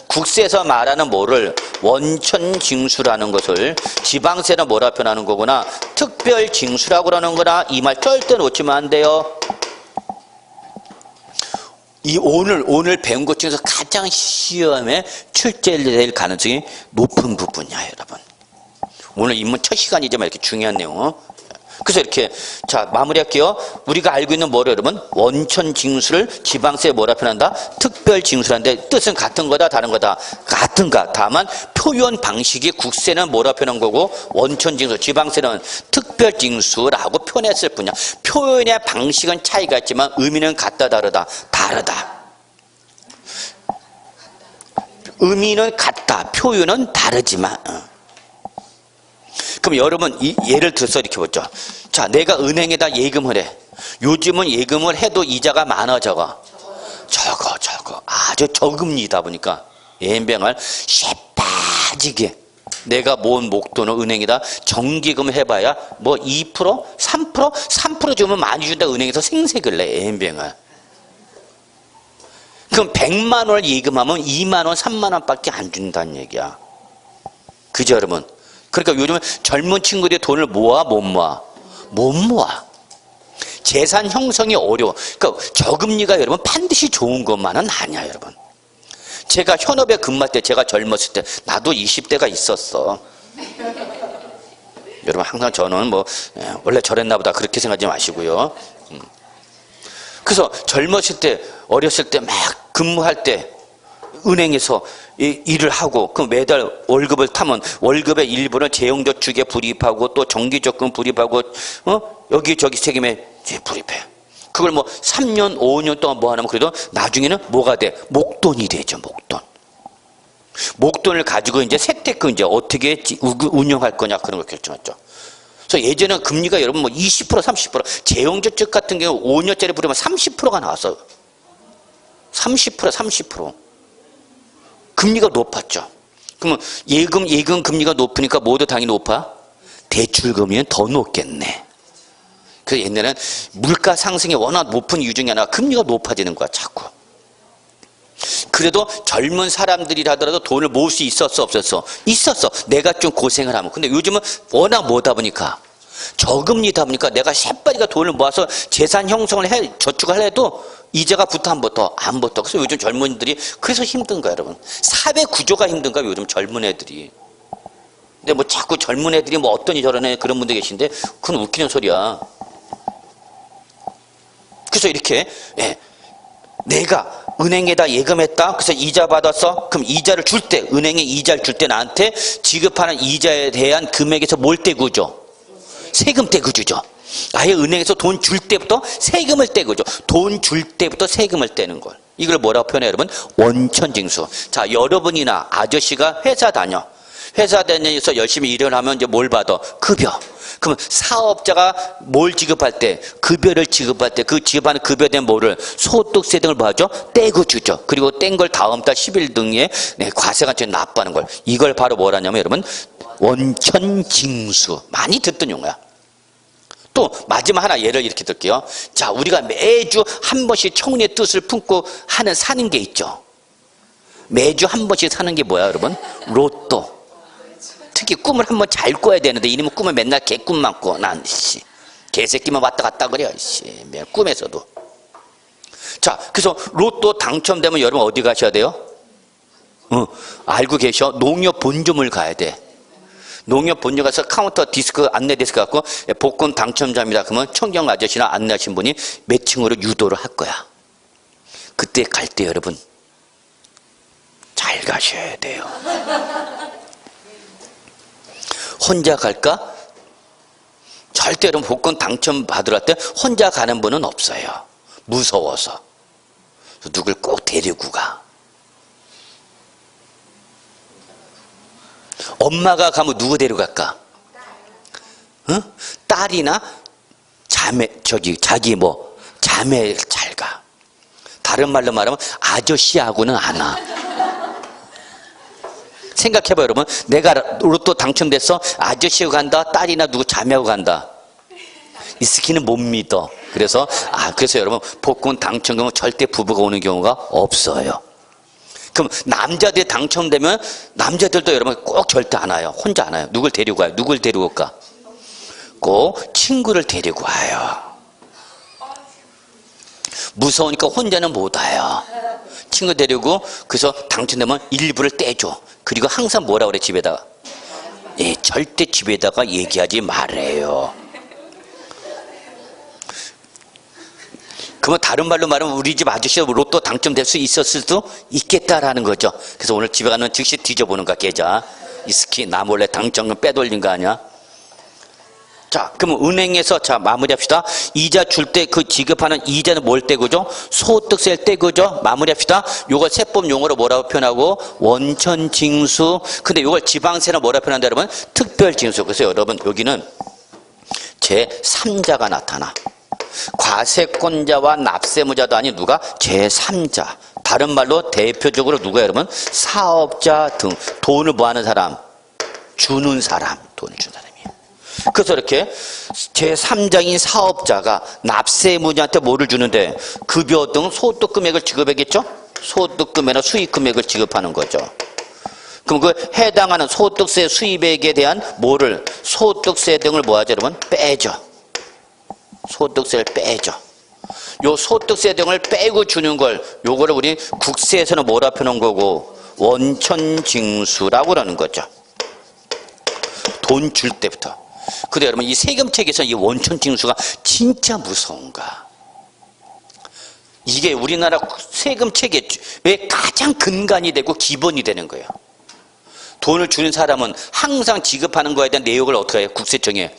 국세에서 말하는 뭐를 원천징수라는 것을 지방세는 뭐라 표현하는 거구나? 특별징수라고 그러는 거나 이 말 절대 놓치면 안 돼요. 이 오늘 배운 것 중에서 가장 시험에 출제될 가능성이 높은 부분이야, 여러분. 오늘 입문 첫 시간이지만 이렇게 중요한 내용. 그래서 이렇게 자 마무리할게요. 우리가 알고 있는 뭐를 여러분? 원천징수를 지방세에 뭐라 표현한다? 특별징수라는데 뜻은 같은 거다 다른 거다? 같은가. 다만 표현 방식이 국세는 뭐라 표현한 거고 원천징수, 지방세는 특별징수라고 표현했을 뿐이야. 표현의 방식은 차이가 있지만 의미는 같다 다르다? 다르다. 의미는 같다. 표현은 다르지만 그럼 여러분 예를 들어서 이렇게 보죠. 자, 내가 은행에다 예금을 해. 요즘은 예금을 해도 이자가 많아 적어? 적어. 아주 저금리다 보니까 예금병을 새빠지게 내가 모은 목돈을 은행에다 정기금을 해봐야 뭐 2%? 3%? 3% 주면 많이 준다. 은행에서 생색을 내 예금병을. 그럼 100만 원을 예금하면 2만 원, 3만 원밖에 안 준다는 얘기야. 그죠 여러분? 그러니까 요즘 젊은 친구들이 돈을 모아 못 모아? 못 모아. 재산 형성이 어려워. 그러니까 저금리가 여러분 반드시 좋은 것만은 아니야 여러분. 제가 현업에 근무할 때 제가 젊었을 때 나도 20대가 있었어. 여러분 항상 저는 뭐 원래 저랬나 보다 그렇게 생각하지 마시고요. 그래서 젊었을 때 어렸을 때 막 근무할 때 은행에서 일을 하고 그럼 매달 월급을 타면 월급의 일부는 재형저축에 불입하고 또 정기적금 불입하고 여기저기 세금에 불입해. 그걸 뭐 3년 5년 동안 뭐 하냐면 그래도 나중에는 뭐가 돼? 목돈이 되죠. 목돈을 가지고 이제 세태금 이제 어떻게 운영할 거냐 그런 걸 결정했죠. 그래서 예전에 금리가 여러분 뭐 20% 30% 재형저축 같은 경우 5년짜리 불이면 30%가 나왔어요. 30% 금리가 높았죠. 그러면 예금 금리가 높으니까 뭐도 당연히 높아? 대출금리는 더 높겠네. 그래서 옛날에는 물가 상승이 워낙 높은 이유 중에 하나가 금리가 높아지는 거야 자꾸. 그래도 젊은 사람들이라더라도 돈을 모을 수 있었어 없었어? 있었어. 내가 좀 고생을 하면. 근데 요즘은 워낙 뭐다 보니까 저금리다 보니까 내가 새빨리가 돈을 모아서 재산 형성을 저축을 해도 이자가 붙어 안 붙어? 안 붙어. 그래서 요즘 젊은이들이 그래서 힘든 거야 여러분. 사회 구조가 힘든 거야 요즘 젊은 애들이. 근데 뭐 자꾸 젊은 애들이 뭐 어떠니 저러네 그런 분들 계신데 그건 웃기는 소리야. 그래서 이렇게 내가 은행에다 예금했다. 그래서 이자 받았어. 그럼 이자를 줄 때 은행에 이자를 줄 때 나한테 지급하는 이자에 대한 금액에서 뭘 떼고 줘? 세금 떼고 주죠. 아예 은행에서 돈 줄 때부터 세금을 떼고 줘. 돈 줄 때부터 세금을 떼는 걸. 이걸 뭐라고 표현해요, 여러분? 원천징수. 자, 여러분이나 아저씨가 회사 다녀. 회사 다녀서 열심히 일을 하면 이제 뭘 받아? 급여. 그러면 사업자가 뭘 지급할 때? 급여를 지급할 때 그 지급하는 급여에 대한 뭐를? 소득세 등을 뭐하죠? 떼고 주죠. 그리고 뗀 걸 다음 달 10일 등에 과세가 좀 납부하는 걸. 이걸 바로 뭐라냐면 여러분 원천징수. 많이 듣던 용어야. 또 마지막 하나 예를 이렇게 들게요. 자, 우리가 매주 한 번씩 청운의 뜻을 품고 사는 게 있죠. 매주 한 번씩 사는 게 뭐야, 여러분? 로또. 특히 꿈을 한번 잘 꿔야 되는데 이놈의 꿈을 맨날 개꿈만 꿔. 난 개새끼만 왔다 갔다 그래요. 꿈에서도. 자, 그래서 로또 당첨되면 여러분 어디 가셔야 돼요? 알고 계셔? 농협 본점을 가야 돼. 농협 본점 가서 카운터 디스크, 안내 디스크 갖고 복권 당첨자입니다. 그러면 청경 아저씨나 안내하신 분이 몇 층으로 유도를 할 거야. 그때 갈 때 여러분 잘 가셔야 돼요. 혼자 갈까? 절대 여러분 복권 당첨 받으러 갈 때 혼자 가는 분은 없어요. 무서워서. 누굴 꼭 데리고 가. 엄마가 가면 누구 데려갈까? 응? 딸이나 자매, 자기 자매 잘 가. 다른 말로 말하면 아저씨하고는 안 와. 생각해봐요, 여러분. 내가 로또 당첨됐어? 아저씨하고 간다? 딸이나 누구 자매하고 간다? 이 스키는 못 믿어. 그래서 여러분, 복권 당첨되면 절대 부부가 오는 경우가 없어요. 그럼 남자들이 당첨되면 남자들도 여러분 꼭 절대 안 와요. 혼자 안 와요. 누굴 데리고 가요? 누굴 데리고 올까? 꼭 친구를 데리고 와요. 무서우니까 혼자는 못 와요. 친구 데리고 그래서 당첨되면 일부를 떼줘. 그리고 항상 뭐라 그래 집에다가? 절대 집에다가 얘기하지 말아요. 그러면 다른 말로 말하면 우리 집 아저씨가 로또 당첨될 수 있었을 수도 있겠다라는 거죠. 그래서 오늘 집에 가면 즉시 뒤져보는 거야, 계좌. 이 스키 나 몰래 당첨금 빼돌린 거 아니야? 자, 그러면 은행에서 자 마무리합시다. 이자 줄 때 그 지급하는 이자는 뭘 떼고죠? 소득세를 떼고죠. 마무리합시다. 요걸 세법 용어로 뭐라고 표현하고? 원천징수. 근데 요걸 지방세는 뭐라고 표현한다 여러분? 특별징수. 그래서 여러분 여기는 제3자가 나타나. 과세권자와 납세무자도 아닌 누가? 제3자. 다른 말로 대표적으로 누가 여러분? 사업자 등 돈을 뭐하는 사람? 주는 사람. 돈을 주는 사람이에요. 그래서 이렇게 제3자인 사업자가 납세무자한테 뭐를 주는데? 급여 등 소득금액을 지급하겠죠? 소득금액이나 수익금액을 지급하는 거죠. 그럼 그 해당하는 소득세 수입액에 대한 뭐를? 소득세 등을 뭐하죠 여러분? 빼죠. 소득세를 빼죠. 요 소득세 등을 빼고 주는 걸 요거를 우리 국세에서는 뭐라 표현한 거고? 원천징수라고 그러는 거죠. 돈 줄 때부터. 근데 여러분 이 세금책에서 이 원천징수가 진짜 무서운가? 이게 우리나라 세금책에 왜 가장 근간이 되고 기본이 되는 거예요. 돈을 주는 사람은 항상 지급하는 거에 대한 내역을 어떻게 해요? 국세청에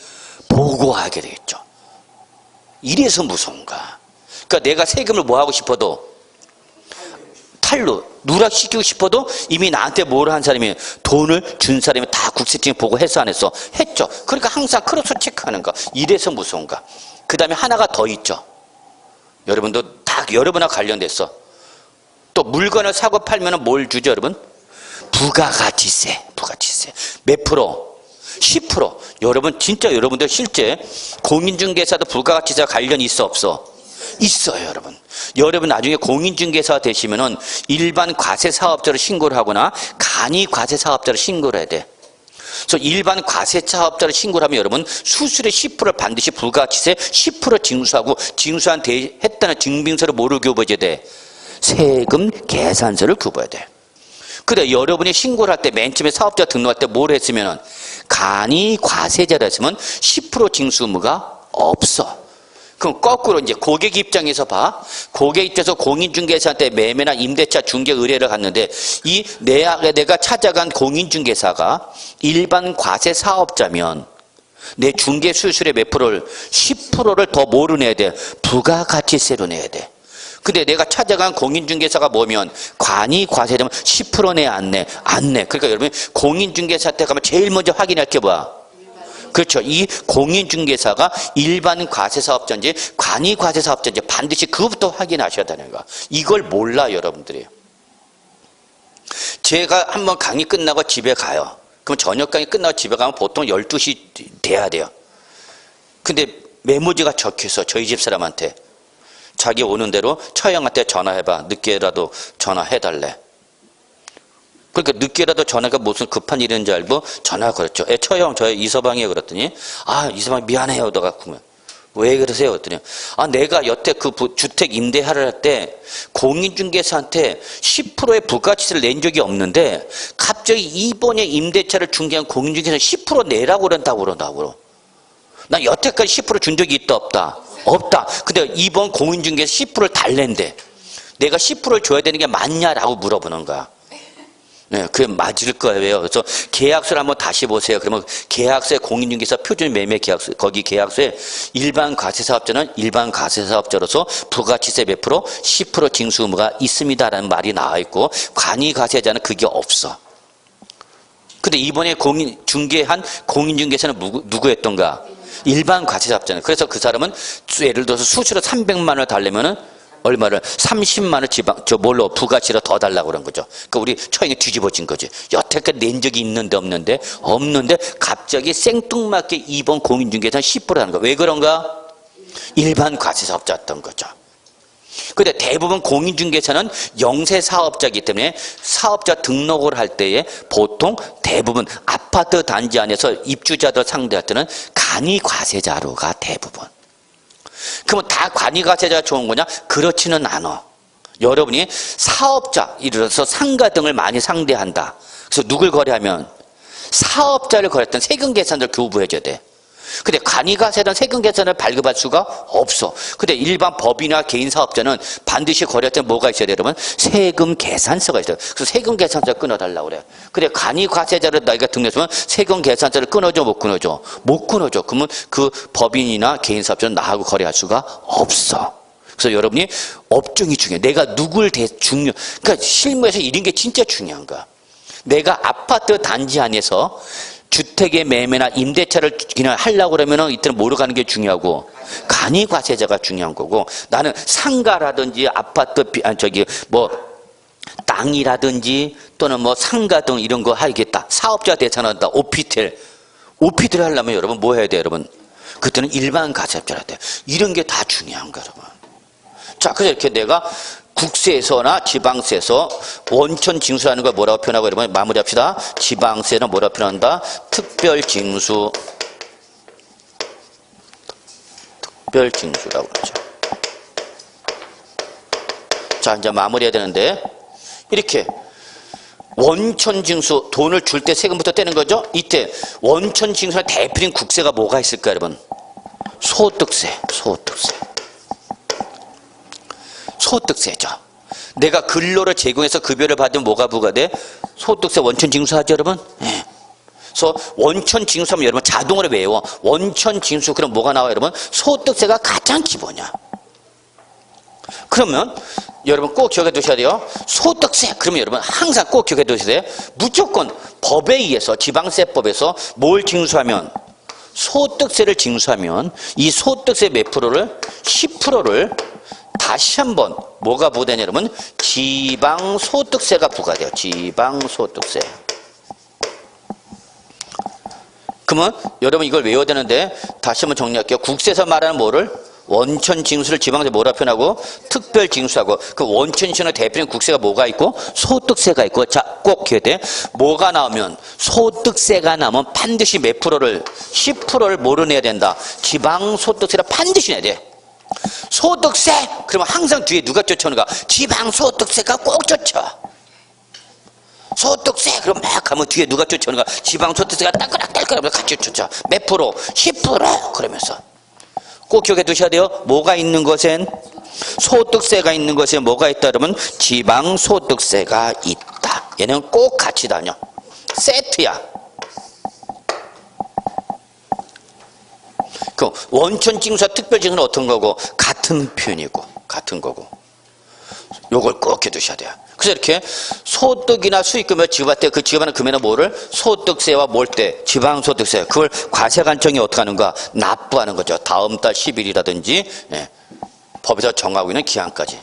보고하게 되겠죠. 이래서 무서운가? 그러니까 내가 세금을 뭐 하고 싶어도 탈루, 누락시키고 싶어도 이미 나한테 뭐를 한 사람이 돈을 준 사람이 다 국세청에 보고했어 안 했어? 했죠. 그러니까 항상 크로스 체크하는 거. 이래서 무서운가? 그 다음에 하나가 더 있죠. 여러분도 다 여러분하고 관련됐어. 또 물건을 사고 팔면 뭘 주죠 여러분? 부가가치세. 부가가치세. 몇 프로? 10%. 여러분 진짜 여러분들 실제 공인중개사도 부가가치세와 관련이 있어 없어? 있어요 여러분. 여러분 나중에 공인중개사 되시면은 일반 과세사업자로 신고를 하거나 간이과세사업자로 신고를 해야 돼. 그래서 일반 과세사업자로 신고를 하면 여러분 수수료 10%를 반드시 부가가치세 10% 징수하고 징수한 했다는 증빙서를 뭐를 교부해야 돼? 세금 계산서를 교부해야 돼. 근데 여러분이 신고를 할 때 맨 처음에 사업자 등록할 때 뭘 했으면 간이과세자를 했으면 10% 징수 의무가 없어. 그럼 거꾸로 이제 고객 입장에서 봐. 고객 입장에서 공인중개사한테 매매나 임대차 중개 의뢰를 갔는데 내가 찾아간 공인중개사가 일반 과세 사업자면 내 중개 수수료의 몇 프로를 10%를 더 뭐로 내야 돼? 부가가치세로 내야 돼. 근데 내가 찾아간 공인중개사가 뭐면 관이 과세되면 10% 내 안 내? 안 내. 그러니까 여러분 공인중개사한테 가면 제일 먼저 확인할 게 뭐야? 그렇죠. 이 공인중개사가 일반 과세사업자인지 관이 과세사업자인지 반드시 그것부터 확인하셔야 되는 거야. 이걸 몰라 여러분들이. 제가 한번 강의 끝나고 집에 가요. 그럼 저녁 강의 끝나고 집에 가면 보통 12시 돼야 돼요. 근데 메모지가 적혀서 저희 집 사람한테 자기 오는 대로 처형한테 전화해봐. 늦게라도 전화해달래. 그러니까 늦게라도 전화가 무슨 급한 일인지 알고 전화 걸었죠. 처형 저 이서방이에요. 그랬더니 이서방 미안해요. 너가 그러면 왜 그러세요? 그랬더니 내가 여태 그 주택 임대하를 할 때 공인중개사한테 10%의 부가치세를 낸 적이 없는데 갑자기 이번에 임대차를 중개한 공인중개사 10% 내라고 그런다고. 난 여태까지 10% 준 적이 있다 없다? 없다. 근데 이번 공인중개사 10%를 달랜대. 내가 10%를 줘야 되는 게 맞냐라고 물어보는 거야. 네, 그게 맞을 거예요. 그래서 계약서를 한번 다시 보세요. 그러면 계약서에 공인중개사 표준 매매 계약서, 거기 계약서에 일반 과세사업자는 일반 과세사업자로서 부가치세 몇 프로? 10% 징수 의무가 있습니다라는 말이 나와 있고 관이 과세자는 그게 없어. 근데 이번에 중개한 공인중개사는 누구였던가? 일반 과세사업자는. 그래서 그 사람은 예를 들어서 수수료 300만 원을 달려면은 얼마를? 30만 원 부가치로 더 달라고 그런 거죠. 그러니까 우리 처형이 뒤집어진 거지. 여태까지 낸 적이 있는데 없는데 갑자기 생뚱맞게 이번 공인중개사는 10% 하는 거야. 왜 그런가? 일반 과세사업자였던 거죠. 근데 대부분 공인중개사는 영세사업자이기 때문에 사업자 등록을 할 때에 보통 대부분 아파트 단지 안에서 입주자들 상대할 때는 간이과세자로가 대부분. 그러면 다 관이과세자가 좋은 거냐? 그렇지는 않아. 여러분이 사업자, 예를 들어서 상가 등을 많이 상대한다. 그래서 누굴 거래하면? 사업자를 거래했던 세금계산서를 교부해줘야 돼. 근데 관이과세든 세금계산을 발급할 수가 없어. 근데 일반 법인이나 개인사업자는 반드시 거래할 때 뭐가 있어야 돼 여러분? 세금계산서가 있어요. 그래서 세금계산서를 끊어달라고 그래. 근데 관이과세자를 너희가 등록했으면 세금계산서를 끊어줘 못 끊어줘? 못 끊어줘. 그러면 그 법인이나 개인사업자는 나하고 거래할 수가 없어. 그래서 여러분이 업종이 중요해. 내가 누굴 그러니까 실무에서 이런 게 진짜 중요한 거야. 내가 아파트 단지 안에서 주택의 매매나 임대차를 그냥 하려고 그러면은 이때는 뭐로 가는 게 중요하고 간이과세자가 중요한 거고 나는 상가라든지 아파트 땅이라든지 또는 상가 등 이런 거 하겠다. 사업자 대상한다. 오피텔 하려면 여러분 뭐 해야 돼 여러분? 그때는 일반 과세업자라 돼. 이런 게 다 중요한 거야 여러분. 자, 그래서 이렇게 내가 국세에서나 지방세에서 원천 징수라는 걸 뭐라고 표현하고 여러분 마무리합시다. 지방세는 뭐라고 표현한다? 특별징수. 특별징수라고 그러죠. 자, 이제 마무리해야 되는데 이렇게 원천징수 돈을 줄 때 세금부터 떼는 거죠. 이때 원천징수의 대표적인 국세가 뭐가 있을까 여러분? 소득세. 소득세죠. 내가 근로를 제공해서 급여를 받으면 뭐가 부과돼? 소득세 원천징수하죠 여러분? 네. 그래서 원천징수하면 여러분 자동으로 외워. 원천징수 그럼 뭐가 나와요 여러분? 소득세가 가장 기본이야. 그러면 여러분 꼭 기억해 두셔야 돼요. 소득세 그러면 여러분 항상 꼭 기억해 두셔야 돼요. 무조건 법에 의해서 지방세법에서 뭘 징수하면 소득세를 징수하면 이 소득세 몇 프로를? 10%를 다시 한번 뭐가 부과되냐 여러분? 지방소득세가 부과돼요. 지방소득세. 그러면 여러분 이걸 외워야 되는데 다시 한번 정리할게요. 국세에서 말하는 뭐를? 원천징수를 지방세 뭐라 표현하고? 특별징수하고. 그 원천징수의 대표적인 국세가 뭐가 있고? 소득세가 있고. 자, 꼭 기억해야 돼. 뭐가 나오면? 소득세가 나오면 반드시 몇 프로를? 10%를 뭐로 내야 된다? 지방소득세를 반드시 내야 돼. 소득세! 그러면 항상 뒤에 누가 쫓아오는가? 지방소득세가 꼭 쫓아와. 소득세! 그럼 막 가면 뒤에 누가 쫓아오는가? 지방소득세가 딸깍딸깍 같이 쫓아와. 몇 프로? 10%! 그러면서. 꼭 기억해 두셔야 돼요. 뭐가 있는 것엔? 소득세가 있는 것에 뭐가 있다 그러면 지방소득세가 있다. 얘는 꼭 같이 다녀. 세트야. 그 원천징수와 특별징수는 어떤 거고? 같은 표현이고, 같은 거고. 요걸 꼭 해두셔야 돼요. 그래서 이렇게 소득이나 수익금을 지급할 때 그 지급하는 금액은 뭐를? 소득세와 몰대, 지방소득세. 그걸 과세관청이 어떻게 하는가? 납부하는 거죠. 다음 달 10일이라든지 예, 법에서 정하고 있는 기한까지.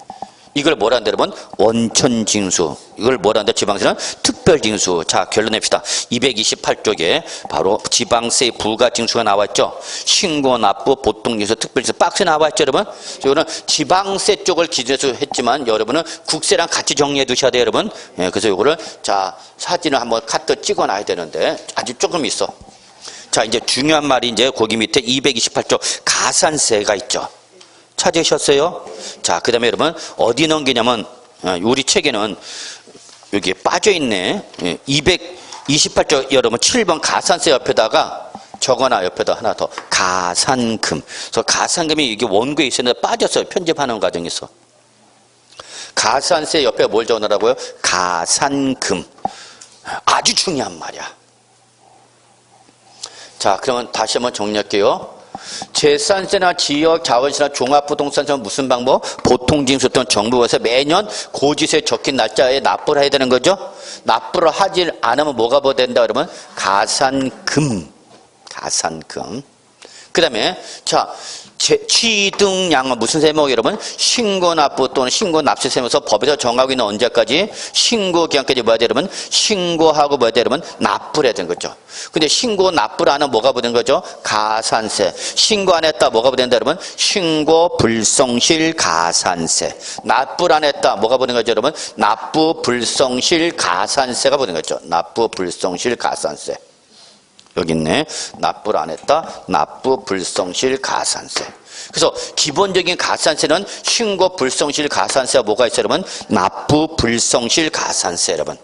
이걸 뭐라 한다 여러분? 원천징수. 이걸 뭐라 한다? 지방세는 특별징수. 자, 결론 냅시다. 228쪽에 바로 지방세 부가징수가 나왔죠. 신고, 납부, 보통징수, 특별징수 박스에 나왔죠 여러분. 이거는 지방세 쪽을 기준으로 했지만 여러분은 국세랑 같이 정리해 두셔야 돼요 여러분. 예, 그래서 이거를 자 사진을 한번 카트 찍어놔야 되는데 아직 조금 있어. 자, 이제 중요한 말이 이제 거기 밑에 228쪽 가산세가 있죠. 찾으셨어요? 자, 그 다음에 여러분 어디 넘기냐면 우리 책에는 여기에 빠져있네. 228쪽 여러분 7번 가산세 옆에다가 적어놔. 옆에다 하나 더 가산금. 그래서 가산금이 이게 원고에 있었는데 빠졌어요. 편집하는 과정에서. 가산세 옆에 뭘 적어놓으라고요? 가산금. 아주 중요한 말이야. 자, 그러면 다시 한번 정리할게요. 재산세나 지역 자원시나 종합부동산세는 무슨 방법? 보통징수 또는 정부에서 매년 고지서에 적힌 날짜에 납부를 해야 되는 거죠. 납부를 하지 않으면 뭐가 된다 그러면 가산금. 가산금. 그 다음에 자 취등량은 무슨 세목 여러분? 신고납부 또는 신고납세세무서 법에서 정하고 있는 언제까지? 신고기한까지 뭐야 돼 여러분? 신고하고 뭐야 돼 여러분? 납부를 해야 되는 거죠. 근데 신고 납부를 안 하면 뭐가 부는 거죠? 가산세. 신고 안 했다 뭐가 부된다 여러분? 신고 불성실 가산세. 납부를 안 했다 뭐가 부는 거죠 여러분? 납부 불성실 가산세가 부는 거죠. 납부 불성실 가산세. 여기 있네. 납부를 안 했다. 납부 불성실 가산세. 그래서 기본적인 가산세는 신고 불성실 가산세가 뭐가 있어요 여러분? 납부 불성실 가산세 여러분.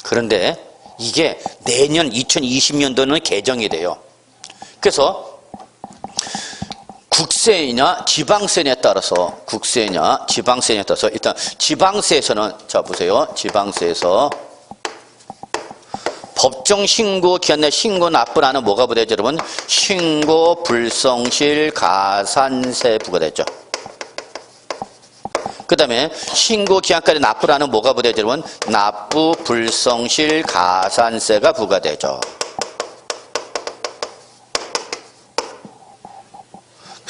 그런데 이게 내년 2020년도는 개정이 돼요. 그래서 국세냐 지방세냐에 따라서 국세냐 지방세냐에 따라서 일단 지방세에서는 자 보세요. 지방세에서 법정 신고 기한 내 신고 납부를 하는 뭐가 부되죠 여러분? 신고 불성실 가산세 부과되죠. 그 다음에 신고 기한까지 납부를 하는 뭐가 부되죠 여러분? 납부 불성실 가산세가 부과되죠.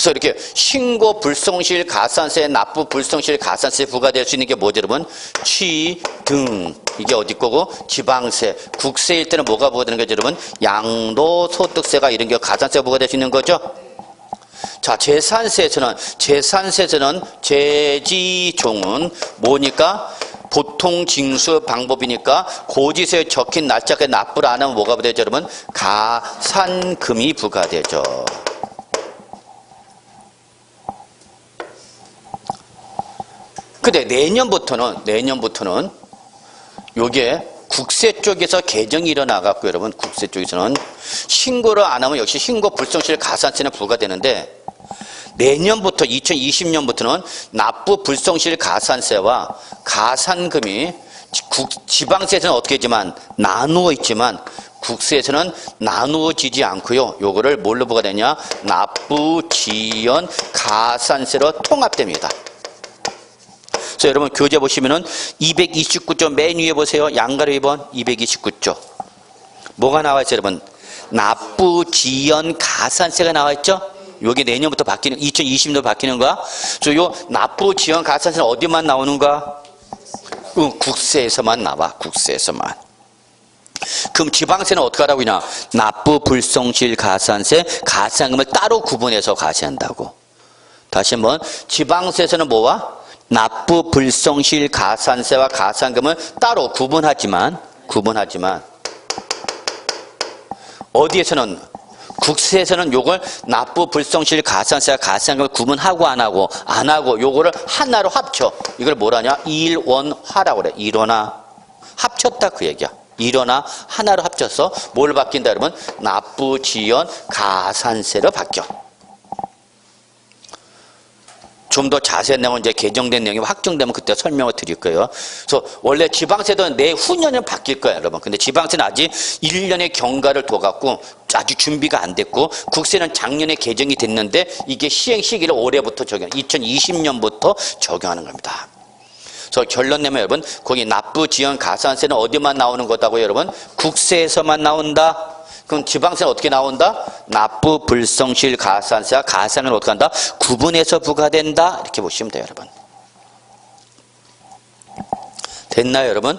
그래서 이렇게 신고 불성실 가산세, 납부 불성실 가산세 부과될 수 있는 게 뭐죠 여러분? 취등. 이게 어디 거고? 지방세. 국세일 때는 뭐가 부과되는 거죠 여러분? 양도소득세가 이런 게 가산세가 부과될 수 있는 거죠? 자, 재산세에서는 재지종은 뭐니까? 보통 징수 방법이니까 고지서에 적힌 날짜까지 납부를 안 하면 뭐가 부과되죠 여러분? 가산금이 부과되죠. 근데 내년부터는 요게 국세 쪽에서 개정이 일어나갖고 여러분 국세 쪽에서는 신고를 안 하면 역시 신고 불성실 가산세는 부과되는데 내년부터 2020년부터는 납부 불성실 가산세와 가산금이 지방세에서는 어떻게 있지만 나누어 있지만 국세에서는 나누어지지 않고요. 요거를 뭘로 부과되냐? 납부 지연 가산세로 통합됩니다. 그래서 여러분 교재 보시면은 229쪽 맨 위에 보세요. 양가로 2번 229쪽. 뭐가 나와 있어요, 여러분? 납부 지연 가산세가 나와 있죠? 요게 내년부터 바뀌는 2020년도 바뀌는 거야. 그래서 요 납부 지연 가산세는 어디만 나오는가? 국세에서만 나와. 국세에서만. 그럼 지방세는 어떻게 하라고 하냐? 납부 불성실 가산세, 가산금을 따로 구분해서 과세한다고. 다시 한번 지방세에서는 뭐와? 납부 불성실 가산세와 가산금을 따로 구분하지만 어디에서는 국세에서는 요걸 납부 불성실 가산세와 가산금을 구분하고 안 하고 요거를 하나로 합쳐. 이걸 뭐라냐? 일원화라고 그래. 일원화. 합쳤다 그 얘기야. 일원화 하나로 합쳐서 뭘 바뀐다 여러분? 납부 지연 가산세로 바뀌어. 좀 더 자세한 내용은 이제 개정된 내용이 확정되면 그때 설명을 드릴 거예요. 그래서 원래 지방세도 내후년에 바뀔 거예요, 여러분. 근데 지방세는 아직 1년의 경과를 둬갖고 아주 준비가 안 됐고 국세는 작년에 개정이 됐는데 이게 시행 시기를 올해부터 2020년부터 적용하는 겁니다. 그래서 결론 내면 여러분 거기 납부 지연 가산세는 어디만 나오는 거다고요 여러분? 국세에서만 나온다. 그럼 지방세는 어떻게 나온다? 납부 불성실 가산세와 가산을 어떻게 한다? 구분해서 부과된다. 이렇게 보시면 돼요 여러분. 됐나요 여러분?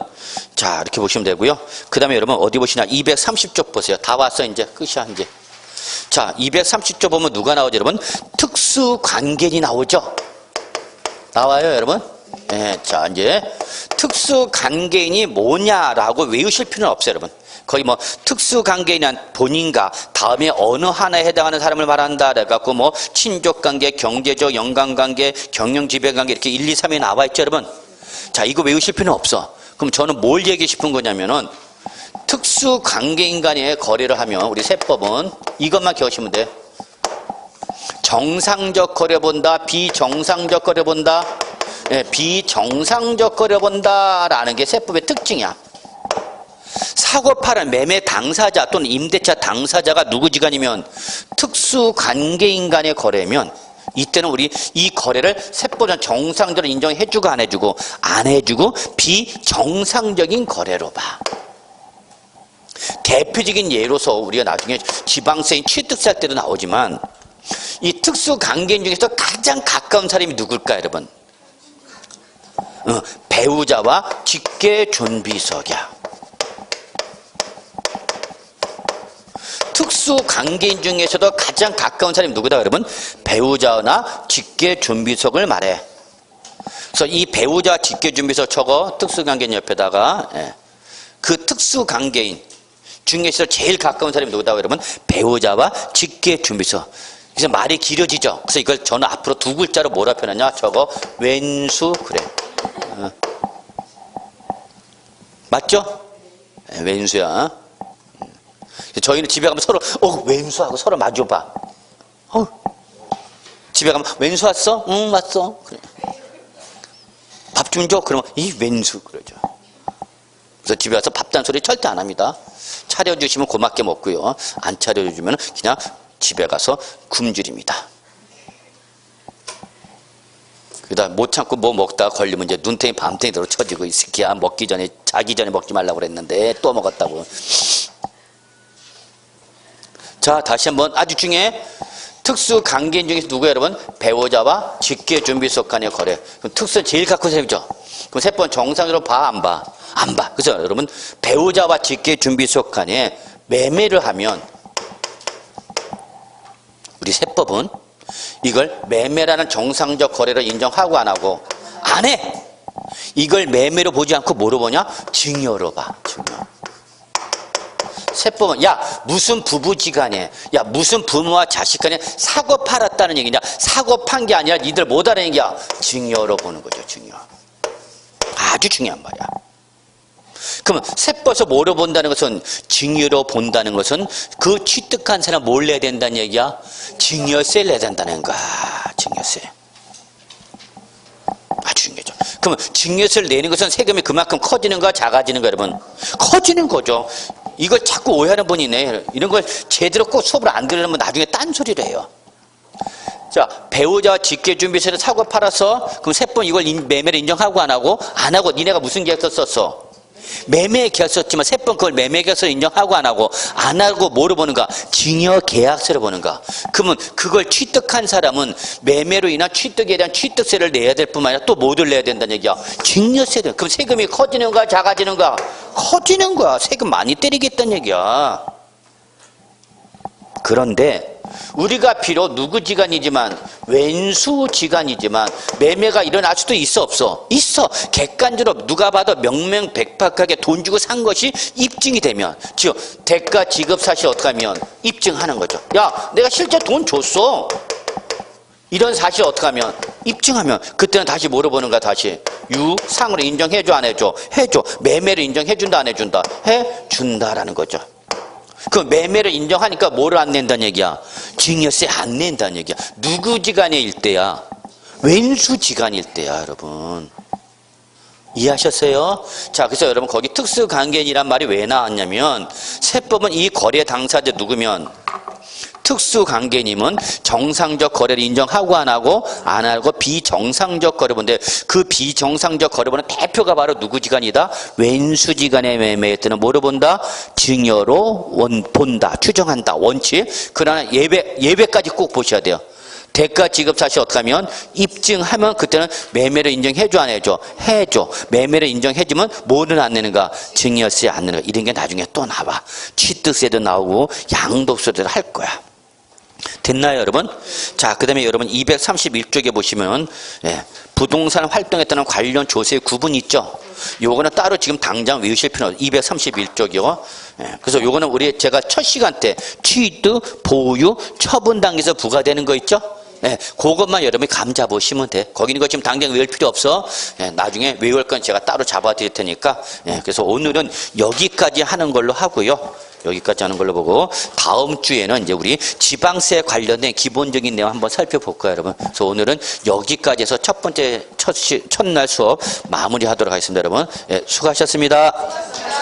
자 이렇게 보시면 되고요. 그 다음에 여러분 어디 보시냐 230쪽 보세요. 다 왔어 이제 끝이야 이제. 자 230쪽 보면 누가 나오죠 여러분? 특수관계인이 나오죠. 나와요 여러분? 네, 자 이제 특수관계인이 뭐냐라고 외우실 필요는 없어요 여러분. 거의 뭐 특수관계인은 본인과 다음에 어느 하나에 해당하는 사람을 말한다 그래갖고 뭐 친족관계, 경제적 연관관계, 경영지배관계 이렇게 1, 2, 3에 나와 있죠 여러분. 자 이거 외우실 필요는 없어. 그럼 저는 뭘 얘기하고 싶은 거냐면은 특수관계인 간의 거래를 하면 우리 세법은 이것만 기억하시면 돼. 정상적 거래 본다, 비정상적 거래 본다. 네, 비정상적 거래 본다라는 게 세법의 특징이야. 사고 파는 매매 당사자 또는 임대차 당사자가 누구지간이면 특수관계인 간의 거래면 이때는 우리 이 거래를 세법상 정상적으로 인정해주고 안 해주고 안 해주고 비정상적인 거래로 봐. 대표적인 예로서 우리가 나중에 지방세인 취득세 할 때도 나오지만 이 특수관계인 중에서 가장 가까운 사람이 누굴까 여러분? 배우자와 직계존비속이야. 특수관계인 중에서도 가장 가까운 사람이 누구다 여러분? 배우자나 직계존비속을 말해. 그래서 이 배우자 직계존비속 적어 특수관계인 옆에다가 그 특수관계인 중에서 제일 가까운 사람이 누구다 여러분? 배우자와 직계존비속. 그래서 말이 길어지죠. 그래서 이걸 저는 앞으로 두 글자로 뭐라 표현하냐? 저거 왼수 그래. 맞죠? 왼수야. 저희는 집에 가면 서로 왼수하고 서로 마주봐. 집에 가면 왼수 왔어? 응 왔어. 그래. 밥 좀 줘? 그러면 이 왼수 그러죠. 그래서 집에 와서 밥 잔소리 절대 안 합니다. 차려주시면 고맙게 먹고요. 안 차려주면 그냥 집에 가서 굶주립니다. 그러다 못 참고 뭐 먹다가 걸리면 이제 눈탱이 밤탱이대로 쳐지고 이 새끼야 먹기 전에 자기 전에 먹지 말라고 그랬는데 또 먹었다고. 자 다시 한번 아주 중요해. 특수관계인 중에서 누구예요 여러분? 배우자와 직계존비속 간의 거래. 그럼 특수 제일 갖고 세죠. 그럼 세번 정상적으로 봐 안 봐? 안 봐. 그래서 여러분 배우자와 직계존비속 간에 매매를 하면 우리 세법은 이걸 매매라는 정상적 거래를 인정하고 안 하고 안 해. 이걸 매매로 보지 않고 뭐로 보냐? 증여로 봐. 증여. 세법은 야 무슨 부부지간에 야 무슨 부모와 자식간에 사고 팔았다는 얘기냐? 사고 판 게 아니라 니들 못 알아는 얘기야. 증여로 보는 거죠. 증여. 아주 중요한 말이야. 그러면 세법에서 뭐로 본다는 것은 증여로 본다는 것은 그 취득한 사람 뭘 내야 된다는 얘기야? 증여세를 내야 된다는 거야. 증여세. 아주 중요하죠. 그러면 증여세를 내는 것은 세금이 그만큼 커지는 거야 작아지는 거야 여러분? 커지는 거죠. 이걸 자꾸 오해하는 분이 있네. 이런 걸 제대로 꼭 수업을 안 들으면 나중에 딴소리를 해요. 자, 배우자와 직계존비세를 사고 팔아서 그럼 세법 이걸 매매를 인정하고 안 하고? 안 하고 니네가 무슨 계약서 썼어? 매매 계약서 썼지만 세법 그걸 매매 계약서를 인정하고 안 하고? 안 하고 뭐로 보는가? 증여 계약서로 보는가? 그러면 그걸 취득한 사람은 매매로 인한 취득에 대한 취득세를 내야 될 뿐만 아니라 또 뭐를 내야 된다는 얘기야? 증여세를. 그럼 세금이 커지는 거야 작아지는 거야? 커지는 거야. 세금 많이 때리겠다는 얘기야. 그런데 우리가 비록 누구지간이지만 왼수지간이지만 매매가 일어날 수도 있어 없어? 있어. 객관적으로 누가 봐도 명명백백하게 돈 주고 산 것이 입증이 되면 즉 대가 지급 사실 어떻게 하면 입증하는 거죠. 야 내가 실제 돈 줬어. 이런 사실 어떻게 하면 입증하면 그때는 다시 뭐로 보는 거야? 다시 유상으로 인정해줘 안 해줘? 해줘. 매매를 인정해준다 안 해준다? 해준다라는 거죠. 그 매매를 인정하니까 뭐를 안 낸다는 얘기야? 증여세 안 낸다는 얘기야. 누구지간의 일대야? 왼수지간일 때야 여러분. 이해하셨어요? 자, 그래서 여러분 거기 특수관계인이란 말이 왜 나왔냐면 세법은 이 거래 당사자 누구면 특수관계인이면 정상적 거래를 인정하고 안 하고 비정상적 거래본데 그 비정상적 거래본은 대표가 바로 누구 지간이다? 왼수지간의 매매에 뜨는 뭐로 본다? 증여로 본다, 추정한다, 원칙. 그러나 예배까지 꼭 보셔야 돼요. 대가 지급 사실 어떻게 하면 입증하면 그때는 매매를 인정해줘 안 해줘? 해줘. 매매를 인정해주면 뭐는 안 내는가? 증여세 안 내는가? 이런 게 나중에 또 나와. 취득세도 나오고 양도세도 할 거야. 됐나요 여러분? 자, 그 다음에 여러분 231쪽에 보시면 부동산 활동에 따른 관련 조세 구분 있죠? 요거는 따로 지금 당장 외우실 필요는 없어요. 231쪽이요. 그래서 요거는 제가 첫 시간 때 취득, 보유, 처분 단계에서 부과되는 거 있죠? 그것만 여러분이 감 잡으시면 돼. 거기 있는 거 지금 당장 외울 필요 없어. 나중에 외울 건 제가 따로 잡아 드릴 테니까. 그래서 오늘은 여기까지 하는 걸로 하고요. 여기까지 하는 걸로 보고 다음 주에는 이제 우리 지방세 관련된 기본적인 내용 한번 살펴볼까요, 여러분? 그래서 오늘은 여기까지 해서 첫날 수업 마무리하도록 하겠습니다, 여러분. 수고하셨습니다.